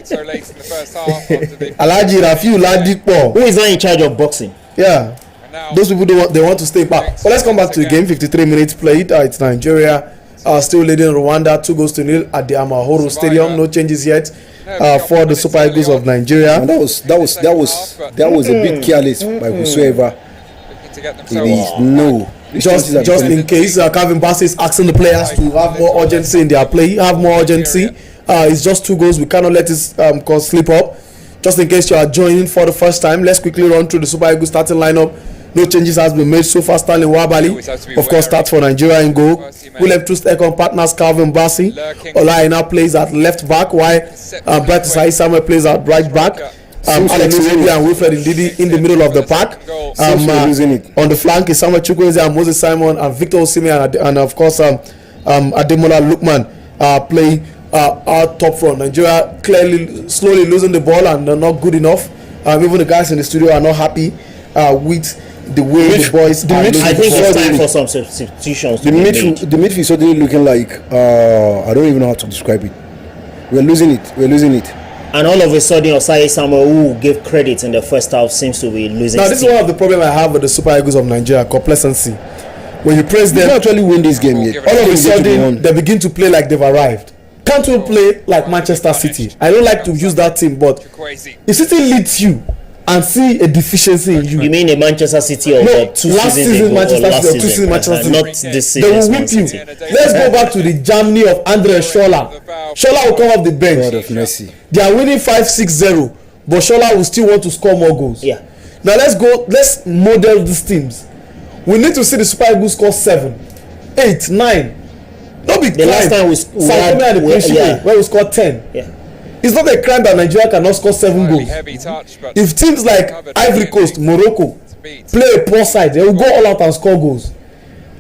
So late in the first half. Alaji Rafiu Ladipo. Who is now in charge of boxing? Yeah, those people they want to stay back. But let's come back to the game. 53 minutes played. It's Nigeria still leading Rwanda 2-0 at the AMAHORO Stadium. No changes yet for the Super Eagles of Nigeria. And that was a bit careless by whosoever it is. No. Just in case Calvin Bassey is asking the players to have more urgency in their play, have more urgency. It's just 2 goals. We cannot let this cause slip up. Just in case you are joining for the first time, let's quickly run through the Super Eagles starting lineup. No changes has been made so far. Stanley Wabali, of course, starts for Nigeria in goal. William Trust Ekon partners Calvin Bassey. Olai now plays at left back, while Bright Isai Samuel plays at right back. Alex Iwobi and Wilfred Ndidi in the middle of the pack. On the flank is Samuel Chukwueze and Moses Simon and Victor Osimhen and of course Ademola Lookman play out top front. Nigeria clearly slowly losing the ball and they're not good enough. Even the guys in the studio are not happy with the way the boys are losing. I think it's time for some substitutions. The midfield is suddenly looking like I don't even know how to describe it. We're losing it. And all of a sudden, Osai Samuel, who gave credit in the first half, seems to be losing. Now, this is one of the problems I have with the Super Eagles of Nigeria: complacency. When you praise them, they don't actually win this game yet. All of a sudden, they begin to play like they've arrived. Can't we play like Manchester City? I don't like to use that team, but if City leads you and see a deficiency in you. You mean a Manchester City of last season Manchester City or 2 seasons Manchester City? Not this season. They will whip you. Let's go back to the Germany of Andre Scholler. Scholler will come off the bench. God of mercy. They are winning 5-6-0, but Scholler will still want to score more goals. Yeah. Now let's model these teams. We need to see the Super Eagles score 7, 8, 9. Don't be the last time where we scored 10. Yeah. It's not a crime that Nigeria cannot score 7 goals. If teams like Ivory Coast, Morocco play a poor side, they will go all out and score goals.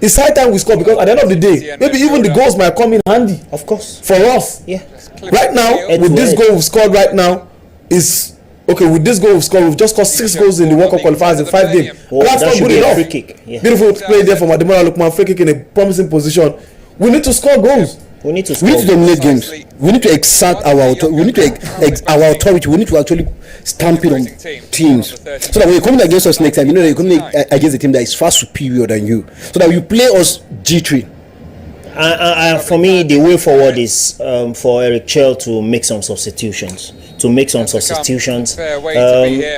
It's high time we score because at the end of the day, maybe even the goals might come in handy. Of course. For us. Yeah. Right now, with this goal we've scored right now, is okay. With this goal we've scored, we've just scored 6 goals in the World Cup qualifiers in 5 games. That's not good enough. Free kick. Yeah. Beautiful play there from Ademola Lookman, free kick in a promising position. We need to score goals. We need to dominate games. We need to exert our authority. We need to our authority. We need to actually stamp it on teams, so that when you're coming against us next time, you know that you're coming against a team that is far superior than you. So that you play us G3. For me, the way forward is for Eric Chell to make some substitutions.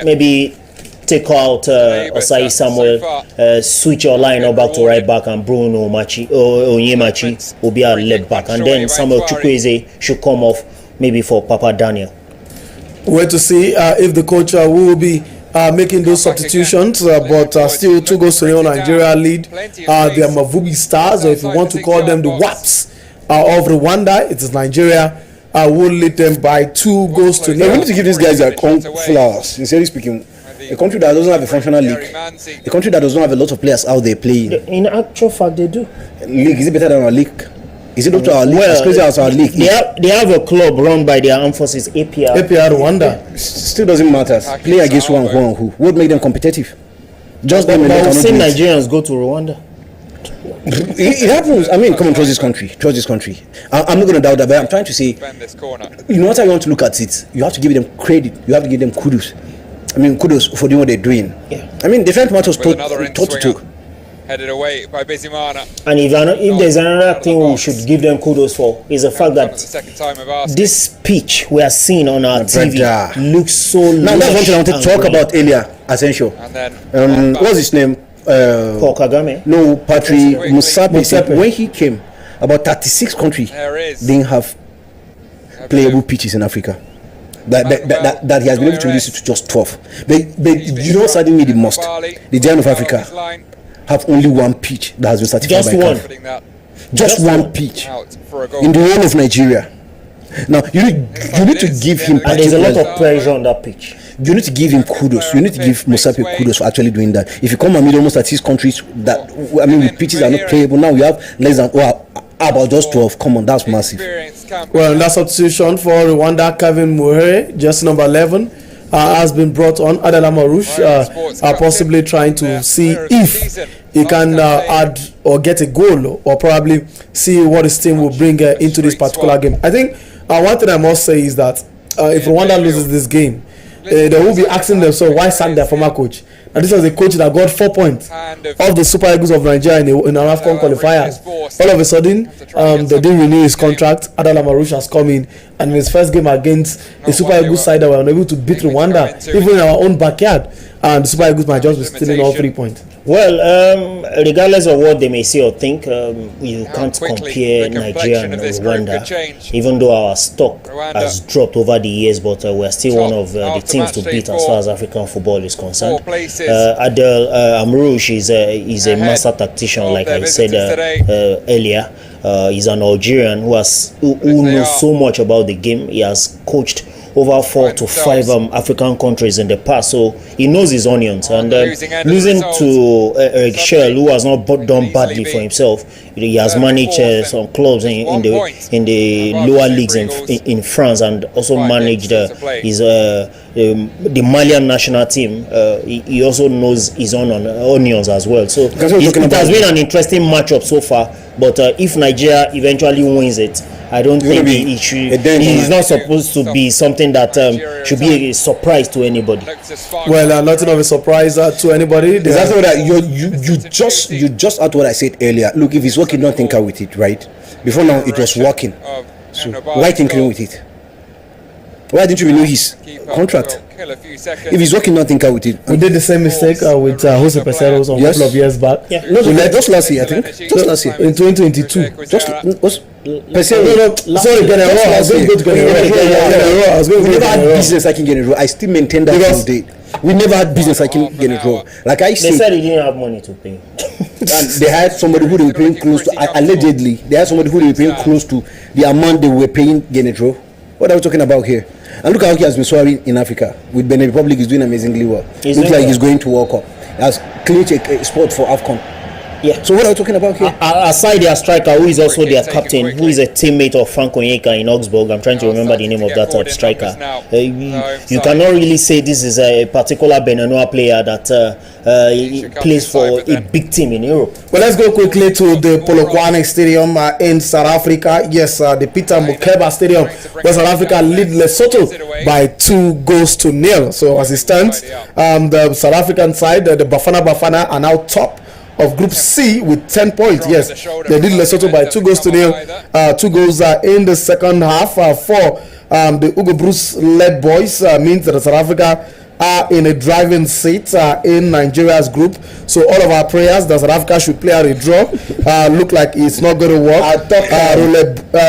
Maybe take out Osai Samuel, switch your line back to right back, and Bruno Onyemachi will be our left back, and then Samuel Chukwueze should come off maybe for Papa Daniel. Wait to see if the coach will be making those substitutions, but still 2-0 Nigeria lead. The AMAVUBI Stars, or if you want to call them the WAPs of Rwanda, it is Nigeria. Will lead them by 2-0. We need to give these guys their flowers. Sincerely speaking, a country that doesn't have a functional league, a country that does not have a lot of players out there playing. In actual fact, they do. League, is it better than our league? Is it up to our league? Well, as crazy as our league. They have a club run by their armed forces, APR Rwanda. Still doesn't matter. Play against one who would make them competitive. Just them. But we've seen Nigerians go to Rwanda. It happens. I mean, come on, trust this country. Trust this country. I'm not going to doubt that, but I'm trying to say, you know what I want to look at it. You have to give them credit. You have to give them kudos. I mean, kudos for doing what they're doing. Yeah. I mean, different matters taught. Headed away by Bizimana. And if there's another thing we should give them kudos for, is the fact that this pitch we are seeing on our TV looks so now that's one thing I wanted to talk about earlier, Essential. And then what's his name? Paul Kagame? No, Patrick Musape. When he came, about 36 countries didn't have playable pitches in Africa. That he has been able to reduce it to just 12. But you know what saddened me the most? The Giant of Africa have only one pitch that has been certified just by one. CAF. Just one pitch in the whole of Nigeria. Now you need to give him. And there's a lot of pressure on that pitch. You need to give him kudos. You need to give Musape kudos for actually doing that. If you come and meet almost at these countries that with pitches are not playable, now we have less than about just 12. Come on, that's massive. Well, that substitution for Rwanda, Kevin Muhere, just number 11, has been brought on. Adela Marouche are possibly trying to see if he can add or get a goal, or probably see what his team will bring into this particular game. I think one thing I must say is that if Rwanda loses this game, they will be asking themselves why sack their former coach. And this was a coach that got 4 points of the Super Eagles of Nigeria in our AFCON qualifiers. All of a sudden, they didn't renew his contract. Adela Marouche has come in, and in his first game against the Super Eagles side that were unable to beat Rwanda, even in our own backyard, and the Super Eagles might just be stealing all 3 points. Well, regardless of what they may say or think, you can't compare Nigeria and Rwanda, even though our stock has dropped over the years, but we're still one of the teams to beat as far as African football is concerned. Adel Amrouche is a master tactician, like I said earlier. He's an Algerian who knows so much about the game. He has coached over 4 to 5 African countries in the past, so he knows his onions. And losing to Eric Schell, who has not done badly for himself, he has managed some clubs in the lower leagues in France, and also managed the Malian national team. He also knows his own onions as well. So it has been an interesting matchup so far. But if Nigeria eventually wins it, I don't think it is not supposed to be something that should be a surprise to anybody. Well, nothing of a surprise to anybody. Exactly that. You just add what I said earlier. Look, if it's working, don't tinker with it, right? Before now, it was working. So why tinkering with it? Why didn't you renew his contract? If he's working, not tinker with it. We did the same mistake with Jose Peseros a couple of years back. Yeah. Just last year, I think. Just last year. In 2022. Sorry, Genero. I was going to go to Genero. We never had business like in Genero. I still maintain that till date. We never had business like in Genero. Like I said, they said he didn't have money to pay. And they had somebody who they were paying close to, allegedly, they had somebody who they were paying close to the amount they were paying Genero. What are we talking about here? And look how he has been soaring in Africa. With Benin Republic, he's doing amazingly well. Looks like he's going to World Cup. He has clinched a spot for AFCON. Yeah. So what are we talking about here? Aside their striker, who is also their captain, who is a teammate of Frank Onyeka in Augsburg. I'm trying to remember the name of that striker. You cannot really say this is a particular Beninois player that plays for a big team in Europe. Well, let's go quickly to the Polokwane Stadium in South Africa. Yes, the Peter Mokeba Stadium, where South Africa lead Lesotho by 2-0. So as it stands, the South African side, the Bafana are now top of Group C with 10 points. Yes, they did Lesotho by 2-0. 2 goals in the second half for the Ugo Bruce led boys. Means that South Africa are in a driving seat in Nigeria's group. So all of our prayers that South Africa should play out a draw look like it's not going to work.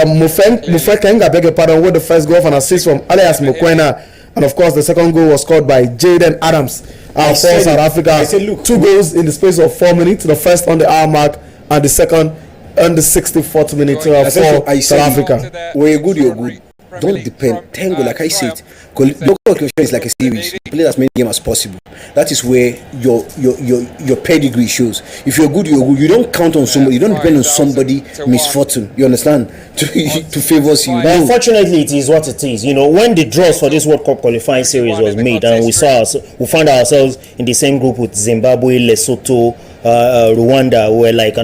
Mufekeng, I beg your pardon, with the first goal of an assist from Alias Mokwena. And of course, the second goal was scored by Jaden Adams for South Africa. 2 goals in the space of 4 minutes. The first on the hour mark, and the second on the 64th minute for South Africa. Where you're good, you're good. Don't depend. Tango, like I said, local qualification is like a series. You play as many games as possible. That is where your pedigree shows. If you're good, you're good. You don't count on somebody. You don't depend on somebody misfortune. You understand? To favor you. But unfortunately, it is what it is. You know, when the draws for this World Cup qualifying series was made, and we found ourselves in the same group with Zimbabwe, Lesotho, Rwanda, where like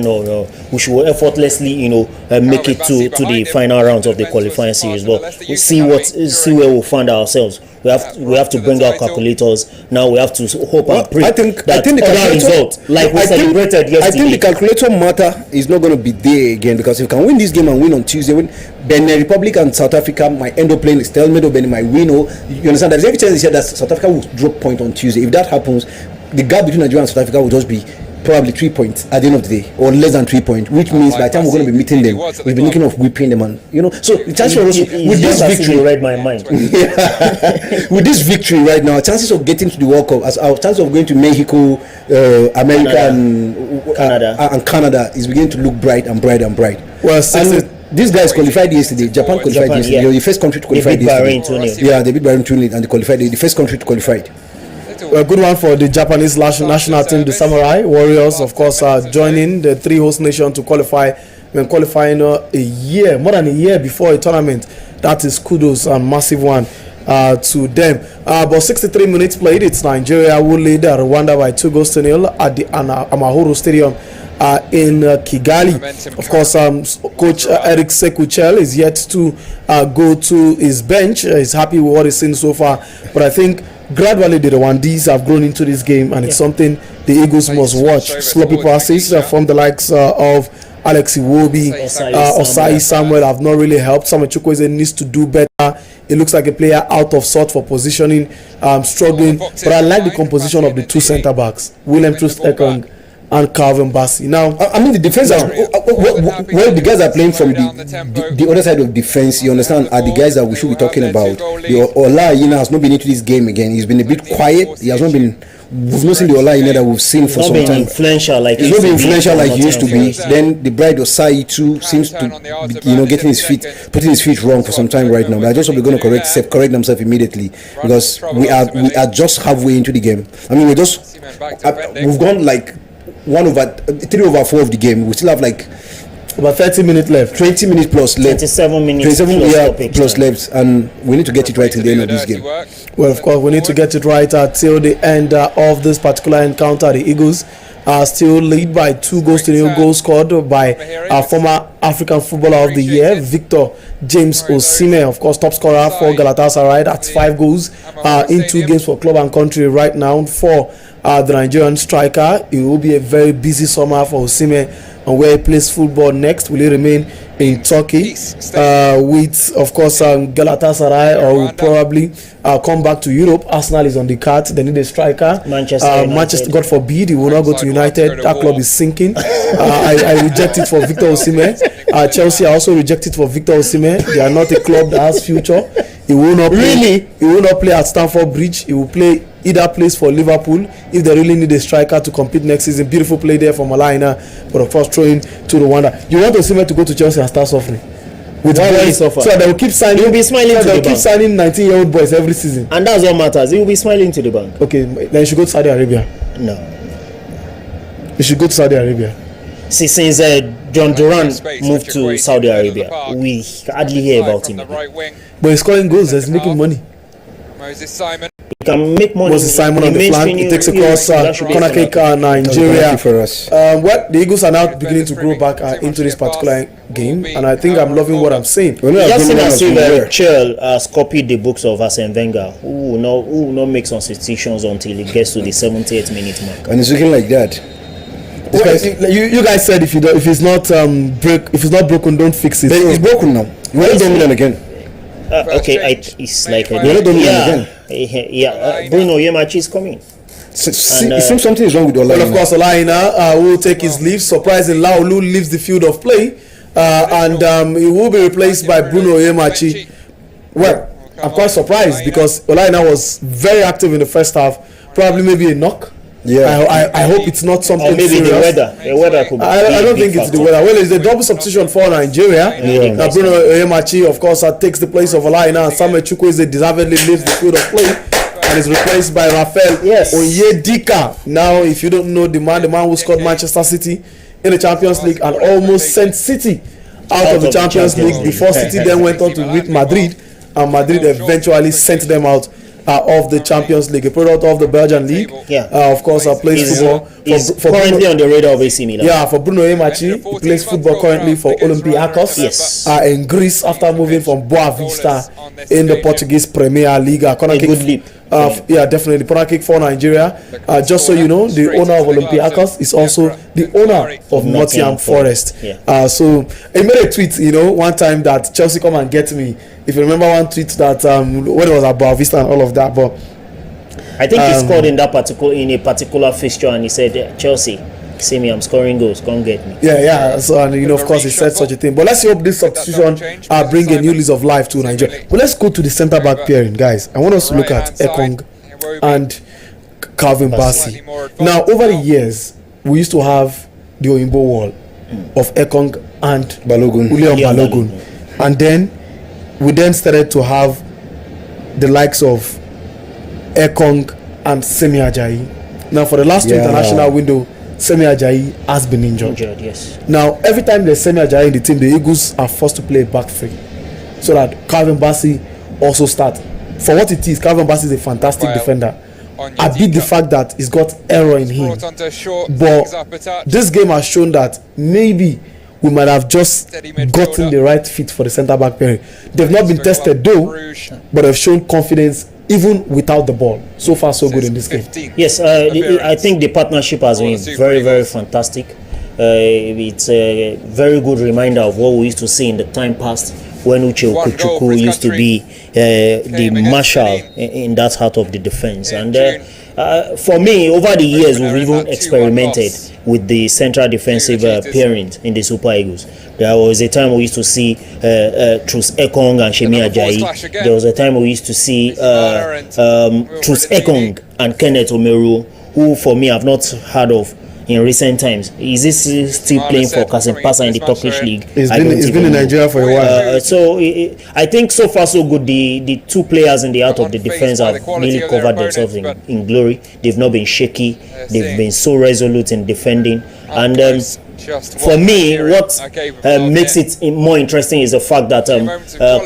we should effortlessly make it to the final rounds of the qualifying series. But we'll see where we find ourselves. We have to bring our calculators now. We have to hope and pray. I think the result, like we celebrated yesterday. I think the calculator matter is not going to be there again, because if you can win this game and win on Tuesday, when Benin Republic and South Africa might end up playing a stalemate, or Benin might win, or you understand, there's every chance that South Africa will drop point on Tuesday. If that happens, the gap between Nigeria and South Africa will just be probably 3 points at the end of the day, or less than 3 points, which means by the time we're going to be meeting them, we'll be thinking of whipping them, and so the chance for us with this victory, read my mind. With this victory right now, chances of getting to the World Cup, as our chances of going to Mexico, America, and Canada is beginning to look bright and bright and bright. Well, these guys qualified yesterday. Japan qualified yesterday. They're the first country to qualify yesterday. They beat Bahrain 2-0 and they qualified. They're the first country to qualify. A good one for the Japanese national team, the Samurai Warriors, of course, joining the 3 host nations to qualify. When qualifying more than a year before a tournament, that is kudos and massive one to them. But 63 minutes played, it's Nigeria who lead Rwanda by 2-0 at the AMAHORO Stadium in Kigali. Of course, Coach Eric Sekuchel is yet to go to his bench. He's happy with what he's seen so far, but I think gradually the Rwandese have grown into this game, and it's something the Eagles must watch. Sloppy passes from the likes of Alex Iwobi, Osai Samuel have not really helped. Samuel Chukwueze needs to do better. It looks like a player out of sort for positioning, struggling. But I like the composition of the 2 centre backs, William Troost-Ekong and Calvin Bassey. Now, I mean, the defense the guys are playing from the other side of defense, you understand, are the guys that we should be talking about. Ola Aina has not been into this game again. He's been a bit quiet. He has not been. We've not seen the Ola Aina that we've seen for some time. He's not been influential like he used to be. Then the Bride Osai too seems to be, putting his feet wrong for some time right now. But I just hope they're going to correct themselves immediately, because we are just halfway into the game. I mean, we've gone like 3/4 of the game. We still have like about 30 minutes left, 20 minutes plus left, 27 minutes plus left, and we need to get it right till the end of this game. Well, of course, we need to get it right till the end of this particular encounter. The Eagles are still lead by 2-0 goals scored by our former African Footballer of the Year, Victor James Osimhen, of course, top scorer for Galatasaray. That's 5 goals in 2 games for club and country right now for the Nigerian striker. It will be a very busy summer for Osimhen, and where he plays football next. Will he remain in Turkey with, of course, Galatasaray, or will probably come back to Europe? Arsenal is on the cards. They need a striker. Manchester, God forbid, he will not go to United. That club is sinking. I reject it for Victor Osimhen. Chelsea also reject it for Victor Osimhen. They are not a club that has future. He will not play. He will not play at Stamford Bridge. He will play either place for Liverpool if they really need a striker to compete next season. Beautiful play there for Malaina, but of course throwing to Rwanda. You want Osimhen to go to Chelsea and start suffering with boys, so they will keep signing. He will be smiling. They will keep signing 19-year-old boys every season, and that's what matters. He will be smiling to the bank. Okay, then you should go to Saudi Arabia. No, you should go to Saudi Arabia. See, since John Duran moved to Saudi Arabia, we hardly hear about him. But he's scoring goals. He's making money. Moses Simon. He can make money. Moses Simon on the flank. He takes across corner kick Nigeria. For us. Well, the Eagles are now beginning to grow back into this particular game, and I think I'm loving what I'm saying. Just seen as if Chel has copied the books of Arsene Wenger, who will not make some substitutions until it gets to the 78th minute mark. And it's looking like that. Well, you guys said if it's not broken, don't fix it. It's broken now. We're dominant again. Okay, it's like Yeah, Bruno Yemachi is coming. It seems something is wrong with Olaina. Well, of course, Olaina will take his leave. Surprising, Laulu leaves the field of play, and he will be replaced by Bruno Yemachi. Well, I'm quite surprised because Olaina was very active in the first half. Probably maybe a knock. Yeah, I hope it's not something. Or maybe serious. The weather could be. I don't think it's the weather. Well, it's a double substitution for Nigeria. Bruno Yemachi, of course, takes the place of Olaina, and Samuel Chukwueze deservedly leaves the field of play and is replaced by Rafael Onyedika. Now, if you don't know the man who scored Manchester City in the Champions League and almost sent City out of the Champions League before City then went on to meet Madrid, and Madrid eventually sent them out of the Champions League, a product of the Belgian league. Of course, plays football. For currently on the radar of AC Milan. Yeah, for Bruno Yemachi, he plays football currently for Olympiacos. Yes. In Greece after moving from Boa Vista in the Portuguese Premier League. Corner kick. Good leap. Yeah, definitely. Corner kick for Nigeria. Just so you know, the owner of Olympiacos is also the owner of Nottingham Forest. So he made a tweet, one time that Chelsea come and get me. If you remember one tweet that when it was at Boa Vista and all of that, but I think he scored in a particular fixture, and he said, Chelsea, see me, I'm scoring goals, come get me. Yeah. So, and of course, he said such a thing. But let's hope this substitution bring a new lease of life to Nigeria. But let's go to the centre back pairing, guys. I want us to look at Ekong and Calvin Bassey. Now, over the years, we used to have the Oyinbo wall of Ekong and Balogun. And then we then started to have the likes of Ekong and Semi Ajayi. Now, for the last two international window, Semi Ajayi has been injured. Yes. Now, every time there's Semi Ajayi in the team, the Eagles are forced to play a back three so that Calvin Bassey also starts. For what it is, Calvin Bassey is a fantastic defender. I beat the fact that he's got error in him. But this game has shown that maybe we might have just gotten the right fit for the centre back pairing. They've not been tested though, but they've shown confidence even without the ball. So far, so good in this game. Yes, I think the partnership has been very, very fantastic. It's a very good reminder of what we used to see in the time past when Uche Okuchukwu used to be the marshal in that heart of the defense. And for me, over the years, we've even experimented with the central defensive pairings in the Super Eagles. There was a time we used to see Truce Ekong and Shemi Ajayi. There was a time we used to see Truce Ekong and Kenneth Omeru, who for me I've not heard of in recent times. Is this still playing for Kasimpasa in the Turkish league? He's been in Nigeria for a while. So I think so far so good. The two players in the out of the defense have really covered themselves in glory. They've not been shaky. They've been so resolute in defending. And for me, what makes it more interesting is the fact that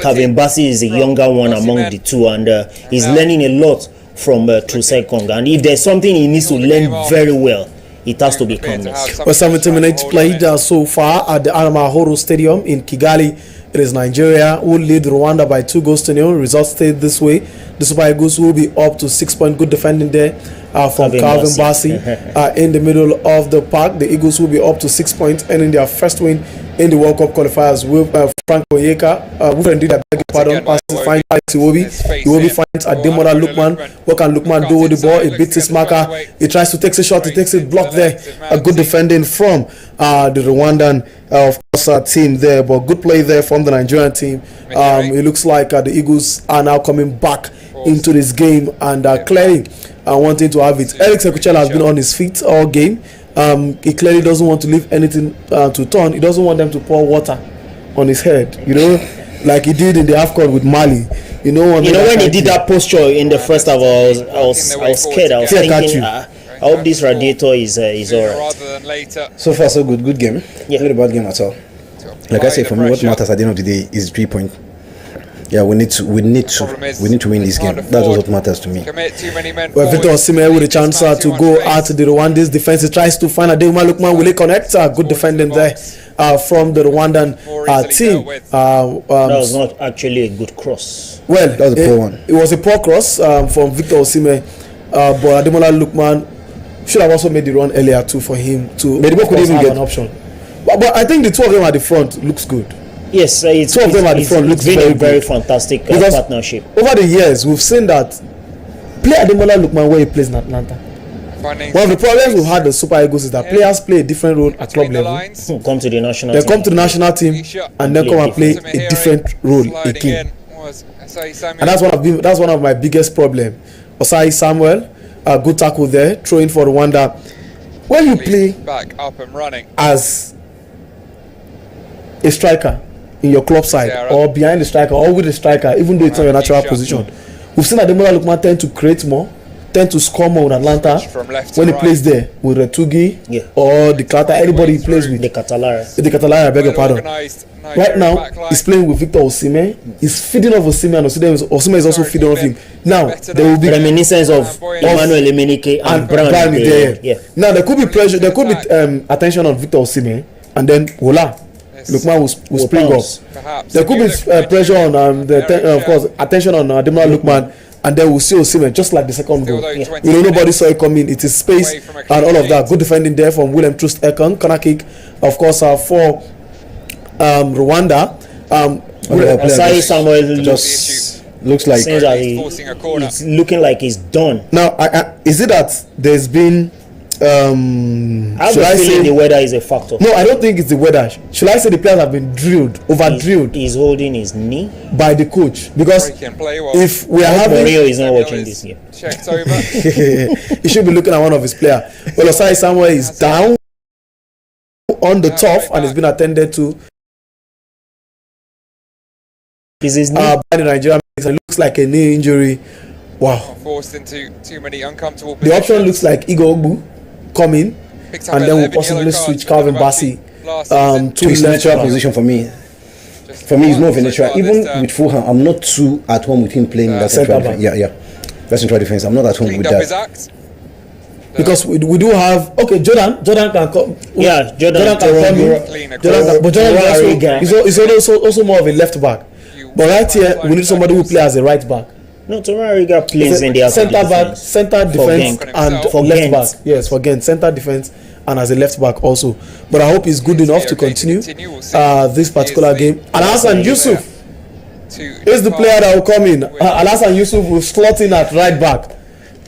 Calvin Bassey is the younger one among the two, and he's learning a lot from Truce Ekong. And if there's something he needs to learn very well, it has to be calmness. Well, 70 minutes played so far at the AMAHORO Stadium in Kigali. It is Nigeria who lead Rwanda by 2-0. Results stayed this way. The Super Eagles will be up to 6 points. Good defending there from Calvin Bassey in the middle of the park. The Eagles will be up to 6 points, ending their first win in the World Cup qualifiers with Frank Onyeka. Who did I beg your pardon? Passes finds Iwobi. Iwobi finds Ademola Lookman. What can Lookman do with the ball? He beats his marker. He tries to take a shot. He takes it blocked there. A good defending from the Rwandan of course team there, but good play there from the Nigerian team. It looks like the Eagles are now coming back into this game and clearly wanting to have it. Eric Sekuchela has been on his feet all game. He clearly doesn't want to leave anything to turn. He doesn't want them to pour water on his head, like he did in the AFCON with Mali. When he did that posture in the first half, I was scared. I was thinking, I hope this radiator is alright. So far, so good. Good game. Not a bad game at all. Like I say, for me, what matters at the end of the day is 3 points. Yeah, we need to win this game. That's what matters to me. Well, Victor Osimhen with a chance to go at the Rwandese defense. He tries to find Ademola Lookman. Will he connect? Good defending there from the Rwandan team. That was not actually a good cross. Well, that was a poor one. It was a poor cross from Victor Osimhen, but Ademola Lookman should have also made the run earlier too for him to have an option. But I think the two of them at the front looks good. Yes, two of them at the front looks very fantastic partnership. Over the years, we've seen that play Ademola Lookman where he plays in Atlanta. One of the problems we've had with Super Eagles is that players play a different role at club level. Come to the national they team. come to the national team and then come and play a different role again. And that's one of my biggest problems. Osai Samuel, a good tackle there, throwing for Rwanda. When you play back up and running as a striker in your club side or behind the striker or with the striker, even though it's not your natural position, we've seen that Ademola Lookman tend to create more, tend to score more with Atlanta when he plays there with Retugi or the Clatter, anybody he plays with. The Catalara. I beg your pardon. Right now, he's playing with Victor Osimhen. He's feeding off Osimhen, and Osimhen is also feeding off him. Now, there will be reminiscence of Emmanuel Emenike and Brown there. Yeah. Now, there could be pressure, there could be attention on Victor Osimhen, and then voila, Lookman will spring up. There could be pressure on of course, attention on Ademola Lookman, and then we'll see Osimhen just like the second goal. Nobody saw it coming. It is space and all of that. Good defending there from Willem Troost Ekong. Corner kick, of course, for Rwanda. Osai Samuel just looks like he's looking like he's done. Now, is it that there's been I have a feeling the weather is a factor. No, I don't think it's the weather. Should I say the players have been over-drilled? He's holding his knee by the coach, because if we are having Mourinho is not watching this game. Checked over. He should be looking at one of his players. Well, Osai Samuel is down on the turf and has been attended to. Is his knee? By the Nigerian, it looks like a knee injury. Wow. Forced into too many uncomfortable positions. The option looks like Igor Ogbu coming, and then we'll possibly switch Calvin Bassey to his natural position for me. For me, he's more of a natural. Even with Fulham, I'm not too at home with him playing that central defense. Yeah. That's central defense. I'm not at home with that. Because we do have Jordan can come. Yeah, Jordan can come in. But Jordan is also more of a left back. But right here, we need somebody who plays as a right back. No, Torariga plays in the center defense and for left back. Yes, for Ghent, center defense and as a left back also. But I hope he's good enough to continue this particular game. Alhassan Yusuf is the player that will come in. Alhassan Yusuf will slot in at right back.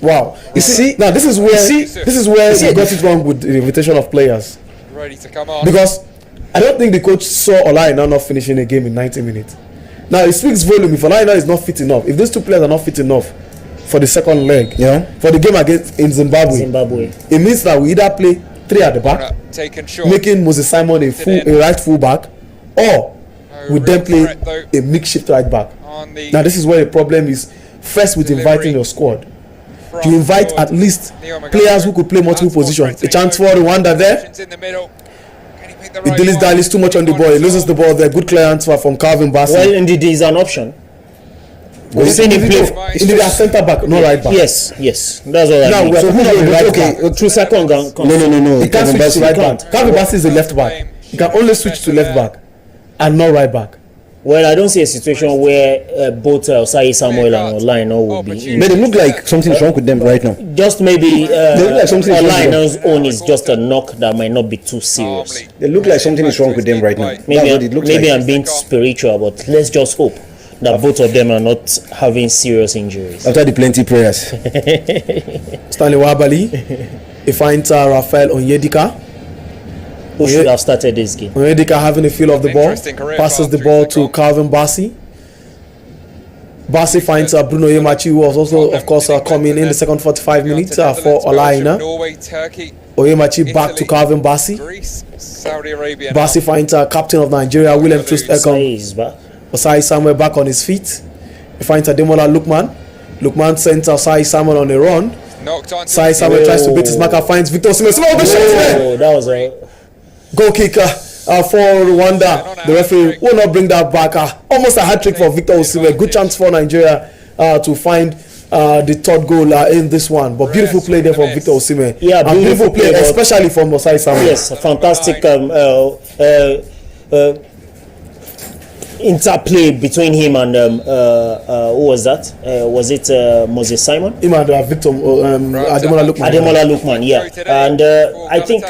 Wow. You see, now this is where we got it wrong with the invitation of players. Ready to come on. Because I don't think the coach saw Olaina not finishing a game in 90 minutes. Now it speaks volume if Olaina is not fit enough. If these two players are not fit enough for the second leg, for the game against in Zimbabwe, it means that we either play three at the back, making Moses Simon a right full back, or we then play a makeshift right back. Now this is where the problem is. First, with inviting your squad, you invite at least players who could play multiple positions. A chance for Rwanda there. Idris Dali is too much on the ball. He loses the ball there. Good clearance from Calvin Bassey. Well, indeed, is an option. We've seen him play. Indeed, a centre back, not right back. Yes. That's all I mean. So who's on the right back? Through second. No. He can't switch to right back. Calvin Bassey is the left back. He can only switch to left back and not right back. Well, I don't see a situation where both Osai Samuel and Olaina will be. But it look like something's wrong with them right now. Just maybe Olaina's own is just a knock that might not be too serious. They look like something is wrong with them right now. Maybe I'm being spiritual, but let's just hope that both of them are not having serious injuries. After the plenty prayers. Stanley Wabali, he finds Rafael Onyedika. Who should have started this game? Onyedika having a feel of the ball, passes the ball to Calvin Bassey. Bassey finds Bruno Yemachi, who was also, of course, coming in the second 45 minutes for Olaina. Oyemachi back to Calvin Bassey. Bassey finds captain of Nigeria, Willem Troost Ekong. Osai Samuel back on his feet. He finds Ademola Lookman. Lookman sends Osai Samuel on a run. Osai Samuel tries to beat his marker, finds Victor Osimhen. That was a goal kicker for Rwanda. The referee will not bring that back. Almost a hat trick for Victor Osimhen. Good chance for Nigeria to find the third goal in this one. But beautiful play there from Victor Osimhen. Yeah, beautiful play, especially from Osai Samuel. Yes, fantastic. interplay between him and who was that? Was it Moses Simon? Him and Victor Ademola Lookman. Ademola Lookman, yeah. And I think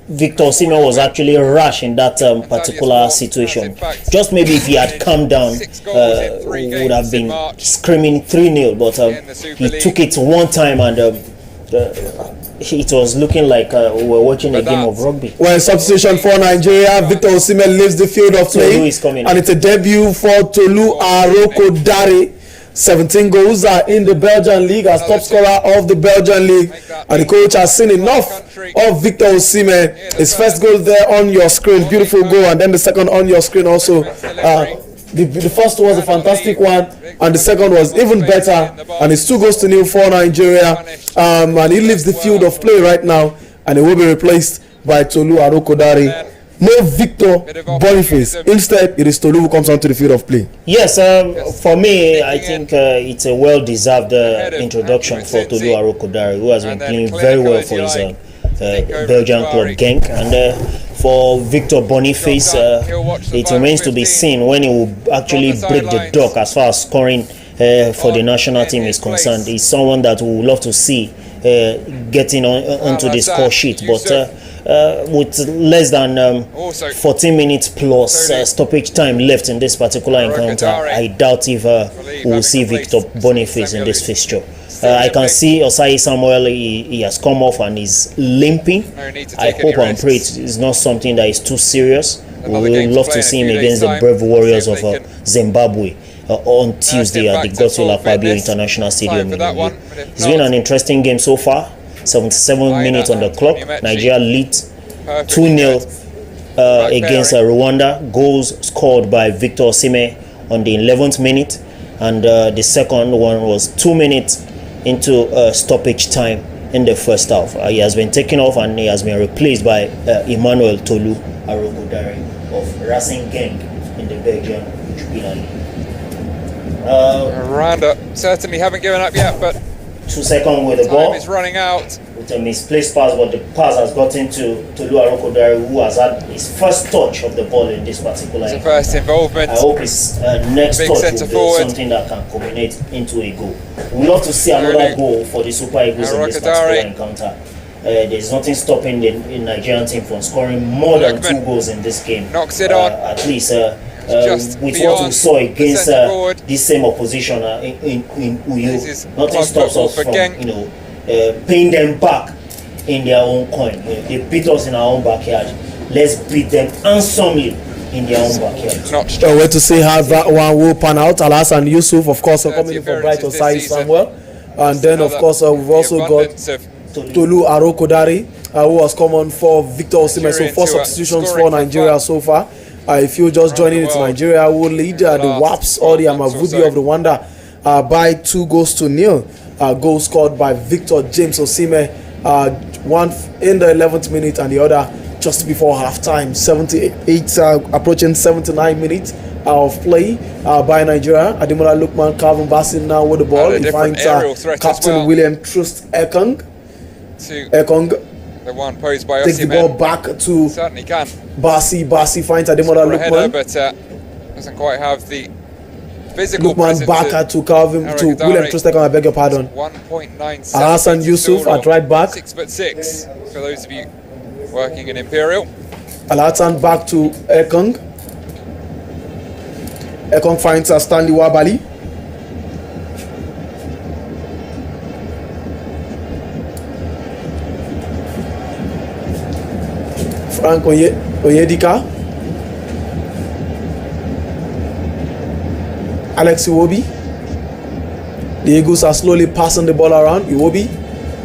Victor Osimhen was actually rash in that particular situation. Just maybe if he had calmed down, would have been screaming 3-0. But he took it one time and it was looking like we were watching a game of rugby. Well, substitution for Nigeria, Victor Osimhen leaves the field of play, and it's a debut for Tolu Arokodare. 17 goals in the Belgian league as top scorer of the Belgian league, and the coach has seen enough of Victor Osimhen. His first goal there on your screen, beautiful goal, and then the second on your screen also. The first was a fantastic one, and the second was even better, and it's 2-0 for Nigeria, and he leaves the field of play right now, and he will be replaced by Tolu Arokodare. No Victor Boniface. Instead, it is Tolu who comes onto the field of play. Yes, for me, I think it's a well-deserved introduction for Tolu Arokodare, who has been playing very well for his Belgian club Genk. And for Victor Boniface, it remains to be seen when he will actually break the duck as far as scoring for the national team is concerned. He's someone that we would love to see getting onto the score sheet, but with less than 14 minutes plus stoppage time left in this particular encounter, I doubt if we will see Victor Boniface in this fixture. I can see Osai Samuel, he has come off and is limping. I hope and pray it's not something that is too serious. We would love to see him against the Brave Warriors of Zimbabwe on Tuesday at the Godswill Akpabio International Stadium in Uyo. It's been an interesting game so far. 77 minutes on the clock. Nigeria leads 2-0 against Rwanda. Goals scored by Victor Osimhen on the 11th minute, and the second one was 2 minutes into stoppage time in the first half. He has been taken off and he has been replaced by Emmanuel Tolu Arokodare of Racing Genk in the Belgian Jupiler League. Rwanda certainly haven't given up yet, but 2 seconds with the ball. Time is running out. With a misplaced pass, but the pass has gotten to Tolu Arokodare, who has had his first touch of the ball in this particular. It's the first involvement. I hope his next touch will be something that can culminate into a goal. We'd love to see another goal for the Super Eagles in this particular encounter. There's nothing stopping the Nigerian team from scoring more than 2 goals in this game. Knocks it on. At least with what we saw against this same opposition in Uyo, nothing stops us from paying them back in their own coin. They beat us in our own backyard. Let's beat them handsomely in their own backyard. Wait to see how that one will pan out. Alhassan Yusuf, of course, coming in for Brighton Osai Samuel, and then of course we've also got Tolu Arokodare, who has come on for Victor Osimhen. So 4 substitutions for Nigeria so far. If you're just joining, it's Nigeria who lead the WAPs or the AMAVUBI of Rwanda by 2-0. Goal scored by Victor James Osimhen, one in the 11th minute and the other just before halftime. 78 approaching 79 minutes of play by Nigeria. Ademola Lookman, Calvin Bassett now with the ball. He finds Captain William Trust Ekong. The one posed by Osimhen. Takes the ball back to certainly can. Bassi finds Ademola Lookman, but doesn't quite have the physical Lookman back to Calvin to William Trust Ekong. I beg your pardon. 1.97. Alhassan Yusuf at right back. 6'6" for those of you working in Imperial. Alhassan back to Ekong. Ekong finds Stanley Wabali. Frank Onyedika. Alex Iwobi. The Eagles are slowly passing the ball around. Iwobi.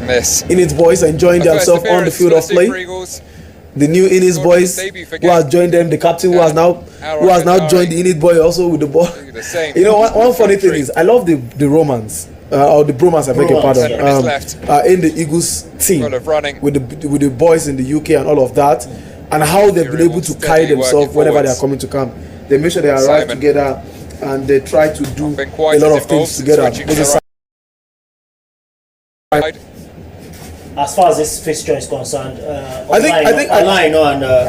Miss. Innis boys enjoying themselves on the field of play. The new Innis boys who has joined them. The captain who has now joined the Innis boy also with the ball. You know, one funny thing is I love the romance. Or the bromance, I beg your pardon, in the Eagles team with the boys in the UK and all of that, and how they've been able to carry themselves whenever they are coming to camp. They make sure they arrive together and they try to do a lot of things together. as far as this fixture is concerned, I think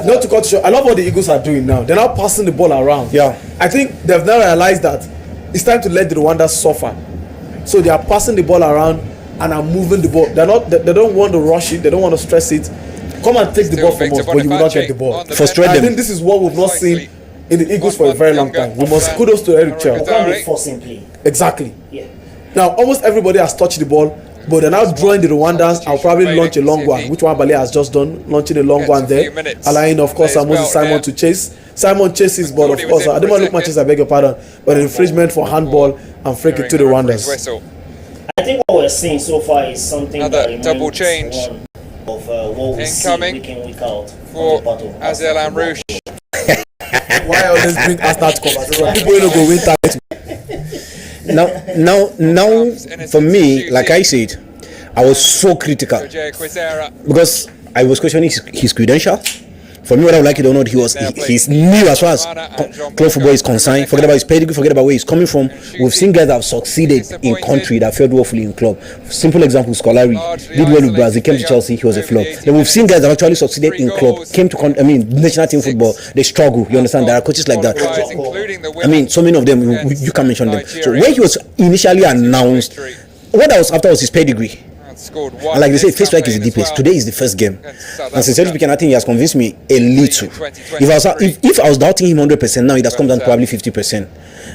not to cut short, I love what the Eagles are doing now. They're now passing the ball around. Yeah. I think they've now realized that it's time to let the Rwanda suffer. So they are passing the ball around and are moving the ball. They don't want to rush it. They don't want to stress it. Come and take the ball from us, but you will not get the ball. Frustrate them. I think this is what we've not seen in the Eagles for a very long time. We must kudos to Eric Chell. Exactly. Yeah. Now almost everybody has touched the ball, but they're now drawing the Rwandans. I'll probably launch a long one, which one Bale has just done, launching a long one there, allowing of course Moses Simon to chase. Simon chases, but of course I don't want to look Manchester, I beg your pardon, but an infringement for handball and free kick to the Rwandans. I think what we're seeing so far is something that double change of what we see week in, week out for Azel and Rouge. Why always bring Arsenal to conversation? People don't go win title. Now, for me, like I said, I was so critical because I was questioning his credentials. For me, whether I like it or not, he's new as far as club football is concerned. Forget about his pedigree, forget about where he's coming from. We've seen guys that have succeeded in country that failed woefully in club. Simple example, Scolari did well with Brazil, came to Chelsea, he was a flop. Then we've seen guys that actually succeeded in club, came to national team football, they struggle. You understand? There are coaches like that. So many of them, you can mention them. So when he was initially announced, what I was after was his pedigree. And like they say, first strike is the deepest. Today is the first game, and sincerely speaking, I think he has convinced me a little. If I was doubting him 100%, now it has come down to probably 50%.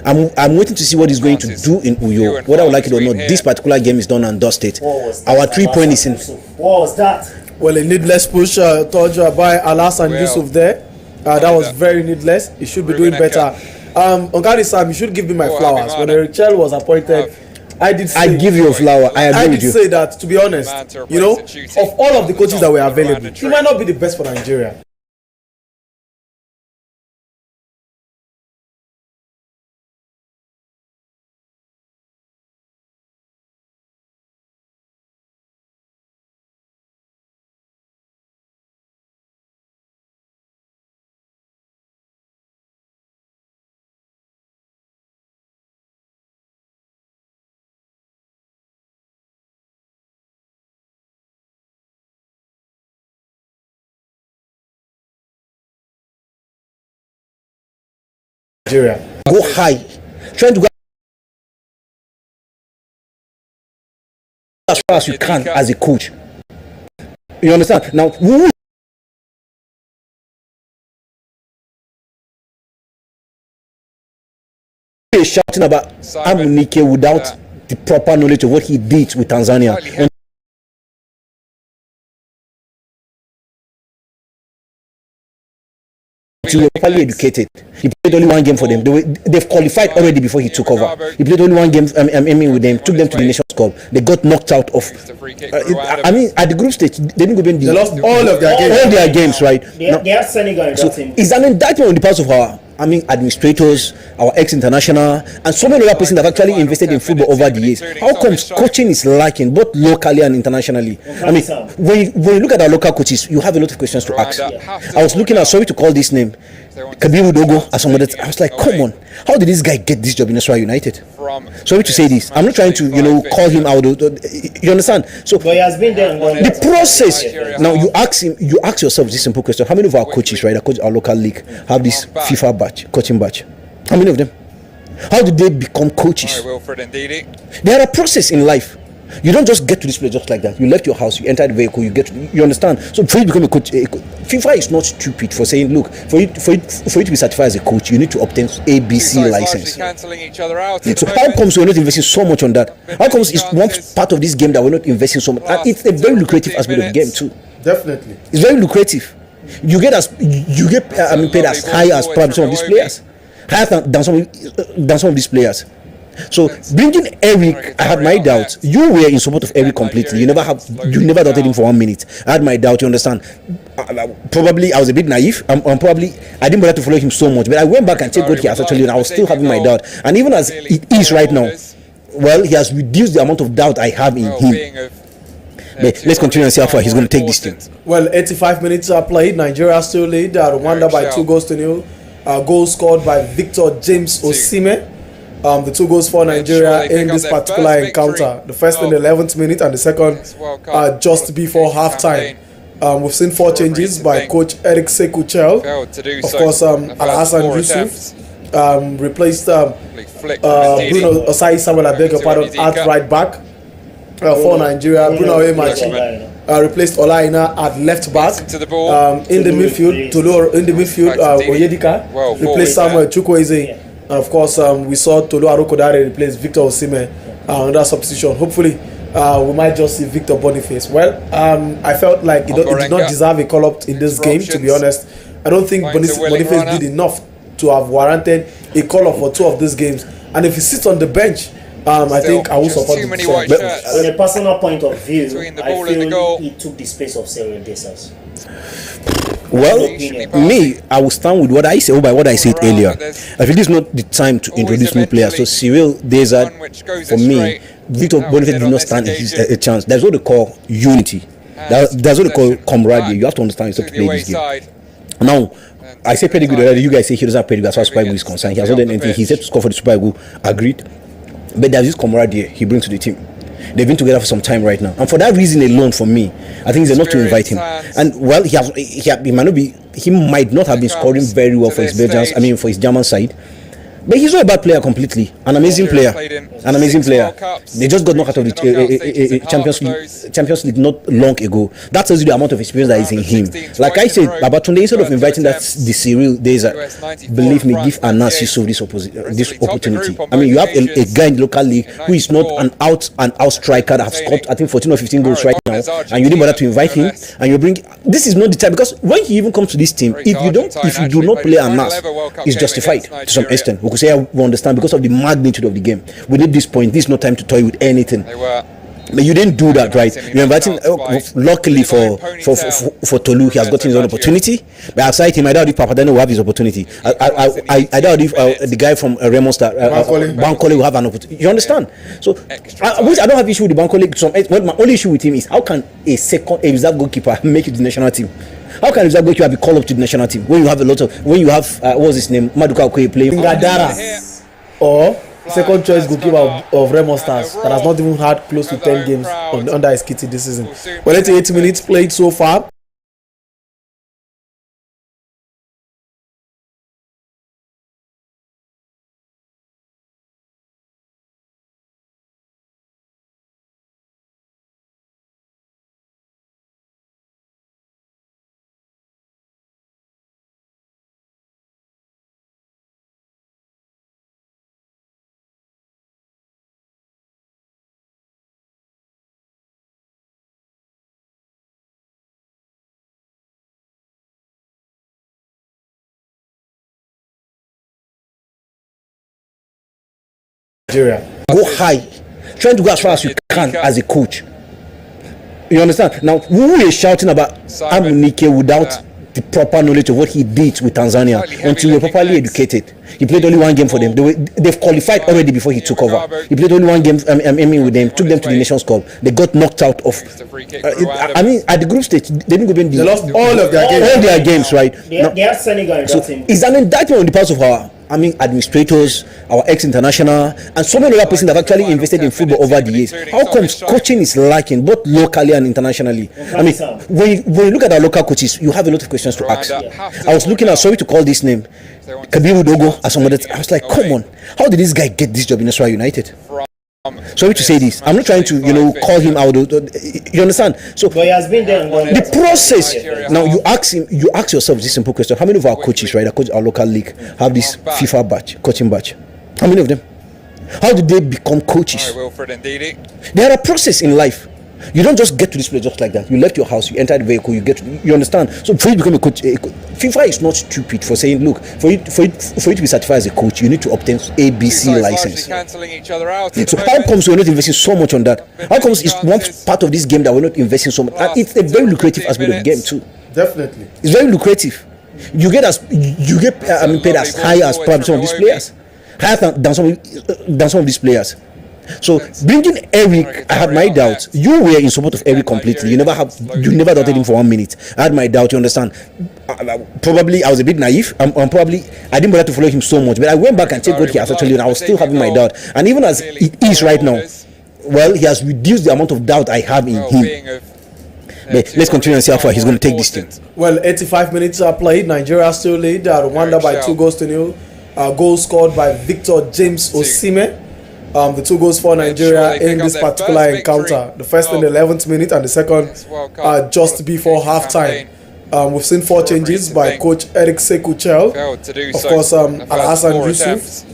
I'm waiting to see what he's going to do in Uyo. Whether I like it or not, this particular game is done and dusted. Our 3 point is in. What was that? Well, a needless push told you by Alas and Yusuf there. That was very needless. He should be doing better. Ongari Sam, you should give me my flowers. When Eric Chell was appointed, I give you a flower. I agree with you. I did say that, to be honest, of all of the coaches that were available, he might not be the best for Nigeria. Go high, trying to go as far as you can as a coach. You understand? Now, who is shouting about Amunike without the proper knowledge of what he did with Tanzania? He was properly educated. He played only one game for them. They've qualified already before he took over. He played only one game with them, took them to the Nations Cup. They got knocked out of. At the group stage, they didn't go beyond the. They lost all of their games. All their games, right? They had Senegal in that team. It's an indictment on the parts of our administrators, our ex-international, and so many other persons that have actually invested in football over the years. How comes coaching is lacking both locally and internationally? When you look at our local coaches, you have a lot of questions to ask. I was looking at, sorry to call this name, KUKIBUGA as somebody. I was like, come on, how did this guy get this job in Australia United? Sorry to say this. I'm not trying to, call him out. You understand? So, but he has been there. The process. Now you ask yourself this simple question: how many of our coaches, right, that coach our local league, have this FIFA coaching badge? How many of them? How did they become coaches? There are a process in life. You don't just get to this place just like that. You left your house, you entered the vehicle, you understand. So for you to become a coach, FIFA is not stupid for saying, look, for you to be certified as a coach, you need to obtain ABC license. So how comes we're not investing so much on that? How comes it's one part of this game that we're not investing so much? And it's a very lucrative aspect of the game too. Definitely, it's very lucrative. You get paid as high as probably some of these players, higher than some of these players. So bringing Eric, I had my doubts. You were in support of Eric completely. You never doubted him for 1 minute. I had my doubt. You understand? Probably I was a bit naive. I didn't bother to follow him so much. But I went back and checked what he has actually done. I was still having my doubt. And even as it is right now, well, he has reduced the amount of doubt I have in him. But let's continue and see how far he's going to take this thing. Well, 85 minutes are played. Nigeria still lead. Rwanda by 2-0. Goal scored by Victor James Osimhen. The 2 goals for Nigeria in this particular encounter. The first in the 11th minute and the second just before halftime. We've seen 4 changes by coach Eric Sekuchel. Of course, Al-Hassan Yusuf replaced Bruno Osai Samuel, I beg your pardon, at right back for Nigeria. Bruno Emachi replaced Olaina at left back. In the midfield, Oyedika replaced Samuel Chukwueze. And of course, we saw Tolu Arokodare replace Victor Osimhen on that substitution. Hopefully, we might just see Victor Boniface. Well, I felt like he did not deserve a call-up in this game, to be honest. I don't think Boniface did enough to have warranted a call-up for 2 of these games. And if he sits on the bench, I think I will support him. But on a personal point of view, I feel he took the space of Cyril Desas. Well, me, I will stand with what I say, by what I said earlier. I feel this is not the time to introduce new players. So Cyril Desas, for me, Victor Boniface did not stand a chance. That's what they call unity. That's what they call camaraderie. You have to understand yourself to play this game. Now, I say pedigree already. You guys say he doesn't have pedigree as far as Super Eagles is concerned. He has not done anything. He said to score for the Super Eagles. Agreed. But there's this camaraderie he brings to the team. They've been together for some time right now, and for that reason alone, for me, I think it's enough to invite him. And well, he might not have been scoring very well for his Belgians. I mean, for his German side. But he's not a bad player completely. An amazing player. An amazing player. They just got knocked out of the Champions League not long ago. That tells you the amount of experience that is in him. Like I said, about Tunde, instead of inviting the Cyril Desas, believe me, give Anas Yusuf this opportunity. I mean, you have a guy in the local league who is not an out striker that have scored, I think, 14 or 15 goals right now, and you didn't bother to invite him, and you bring. This is not the time, because when he even comes to this team, if you do not play Anas, it's justified to some extent. We say we understand because of the magnitude of the game. We need this point. This is not time to toy with anything. But you didn't do that, right? You're inviting. Luckily for Tolu, he has gotten his own opportunity. But aside him, I doubt if Papadano will have his opportunity. I doubt if the guy from Raymond Star, Bankole, will have an opportunity. You understand? So, which I don't have issue with the Bankole. Well, my only issue with him is how can a reserve goalkeeper make it to the national team? How can reserve goalkeeper be called up to the national team when you have what's his name, Maduka Okoye playing Ngadara, or second choice goalkeeper of Remo Stars that has not even had close to 10 games under his kitty this season. Well, 88 minutes played so far. Go high, trying to go as far as you can as a coach. You understand? Now, who is shouting about Amunike without the proper knowledge of what he did with Tanzania until we were properly educated? He played only 1 game for them. They've qualified already before he took over. He played only 1 game with them, took them to the Nations Cup. They got knocked out of. I mean, at the group stage, they didn't go in. They lost all of their games. All their games, right? They had Senegal in that team. It's an indictment on the parts of our administrators, our ex-international, and so many other persons that have actually invested in football over the years. How comes coaching is lacking both locally and internationally? I mean, when you look at our local coaches, you have a lot of questions to ask. I was looking at, sorry to call this name, Kabiru Dogo, as some other. I was like, come on, how did this guy get this job in Nasarawa United? Sorry to say this. I'm not trying to, call him out. You understand? So, but he has been there. The process. Now, you ask yourself this simple question: how many of our coaches, right, that coach our local league, have this FIFA badge, coaching badge? How many of them? How did they become coaches? There are a process in life. You don't just get to this place just like that. You left your house, you entered the vehicle, you understand. So for you to become a coach, FIFA is not stupid for saying, look, for you to be certified as a coach, you need to obtain ABC license. So how comes we're not investing so much on that? How comes it's one part of this game that we're not investing so much? And it's a very lucrative aspect of the game too. Definitely, it's very lucrative. You get paid as high as probably some of these players, higher than some of these players. So bringing Eric, I had my doubts. You were in support of Eric completely. You never doubted him for 1 minute. I had my doubt. You understand? Probably I was a bit naive. I didn't bother to follow him so much, but I went back and checked what he has actually done. I was still having my doubt, and even as it is right now, well, he has reduced the amount of doubt I have in him. But let's continue and see how far he's going to take this thing. Well, 85 minutes are played. Nigeria still lead Rwanda by 2-0. Goal scored by Victor James Osimhen. The 2 goals for Nigeria in this particular encounter. The first in the 11th minute and the second just before halftime. We've seen 4 changes by coach Eric Sekuchel. Of course, Al-Hassan Yusuf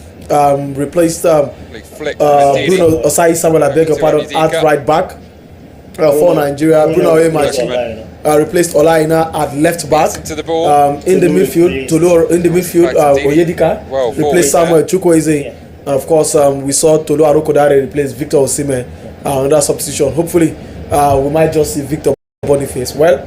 replaced Bruno Osai Samuel, I beg your pardon, at right back for Nigeria. Bruno Emachi replaced Olaina at left back. In the midfield, Oyedika replaced Samuel Chukwueze. And of course, we saw Tolu Arokodare replace Victor Osimhen under substitution. Hopefully, we might just see Victor Boniface. Well,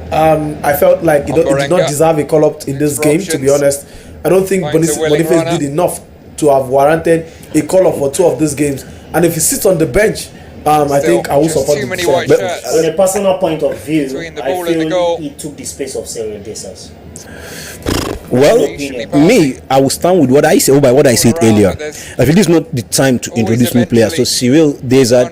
I felt like it did not deserve a call-up in this game, to be honest. I don't think Boniface did enough to have warranted a call-up for 2 of these games. And if he sits on the bench, I think I will support him. But on a personal point of view, I feel he took the space of Cyril Desas. Well, me, I will stand with what I said, by what I said earlier. I feel this is not the time to introduce new players. So Cyril Desas,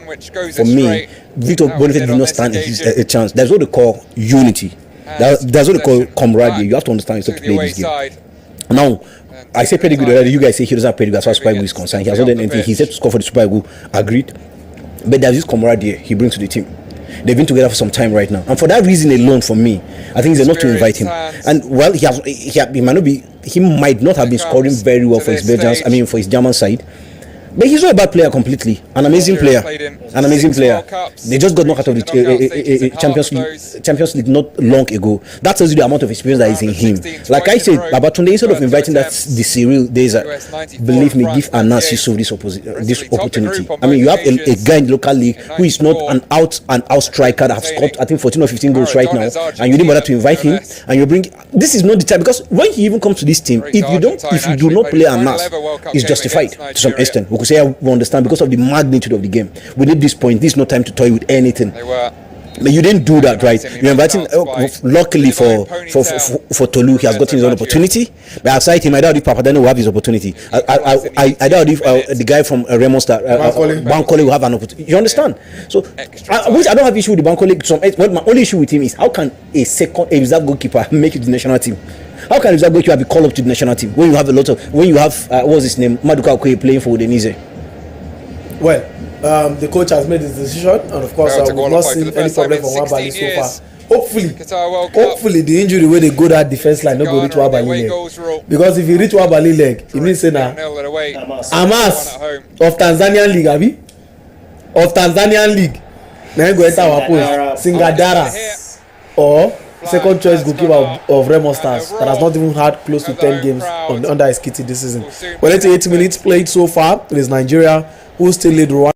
for me, Victor Boniface did not stand a chance. That's what they call unity. That's what they call camaraderie. You have to understand yourself to play this game. Now, I say pedigree already. You guys say he doesn't have pedigree as far as Super Eagles is concerned. He has not done anything. He said to score for the Super Eagles. Agreed. But there's this camaraderie he brings to the team. They've been together for some time right now, and for that reason alone, for me, I think it's enough to invite him. And well, he might not have been scoring very well for his Belgians. I mean, for his German side. But he's not a bad player completely. An amazing player. An amazing player. They just got knocked out of the Champions League not long ago. That tells you the amount of experience that is in him. Like I said, Babatunde, instead of inviting the Cyril Desas, believe me, give Anas Yusuf this opportunity. I mean, you have a guy in the local league who is not an out striker that have scored, I think, 14 or 15 goals right now, and you didn't bother to invite him, and you bring. This is not the time, because when he even comes to this team, if you do not play Anas, it's justified to some extent. We say we understand because of the magnitude of the game. We need this point. This is not time to toy with anything. But you didn't do that, right? You're inviting. Luckily for Tolu, he has gotten his own opportunity. But aside him, I doubt if Papadano will have his opportunity. I doubt if the guy from Raymond Star, Bankole, will have an opportunity. You understand? So, which I don't have issue with the Bankole. Well, my only issue with him is how can a reserve goalkeeper make it to the national team? How can reserve goalkeeper be called up to the national team when you have what's his name, Maduka Okoye playing for Udinese? Well, the coach has made his decision, and of course, we've not seen any problem from Wabali so far. Hopefully, the injury where they go that defense line not go reach Wabali leg. Because if you reach Wabali leg, it means say now Amas of Tanzanian League, abi of Tanzanian League. Now go enter our post Singadara or second choice goalkeeper of Remo Stars that has not even had close to 10 games under his kitty this season. Well, 88 minutes played so far. It is Nigeria who still lead Rwanda.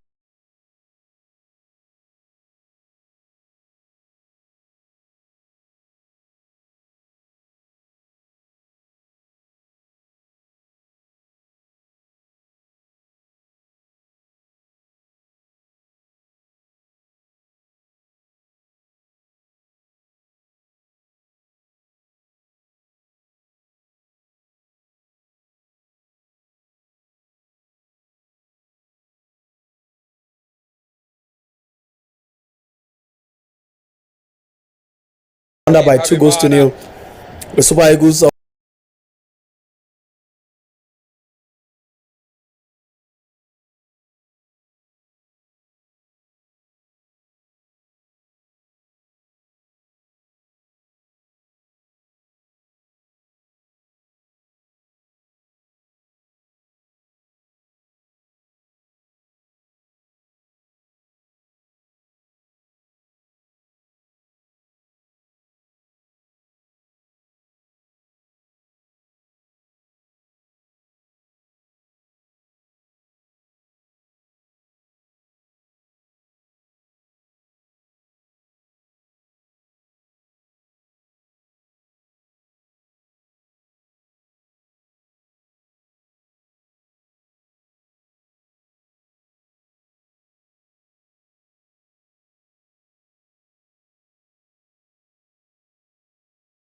By 2-0. The Super Eagles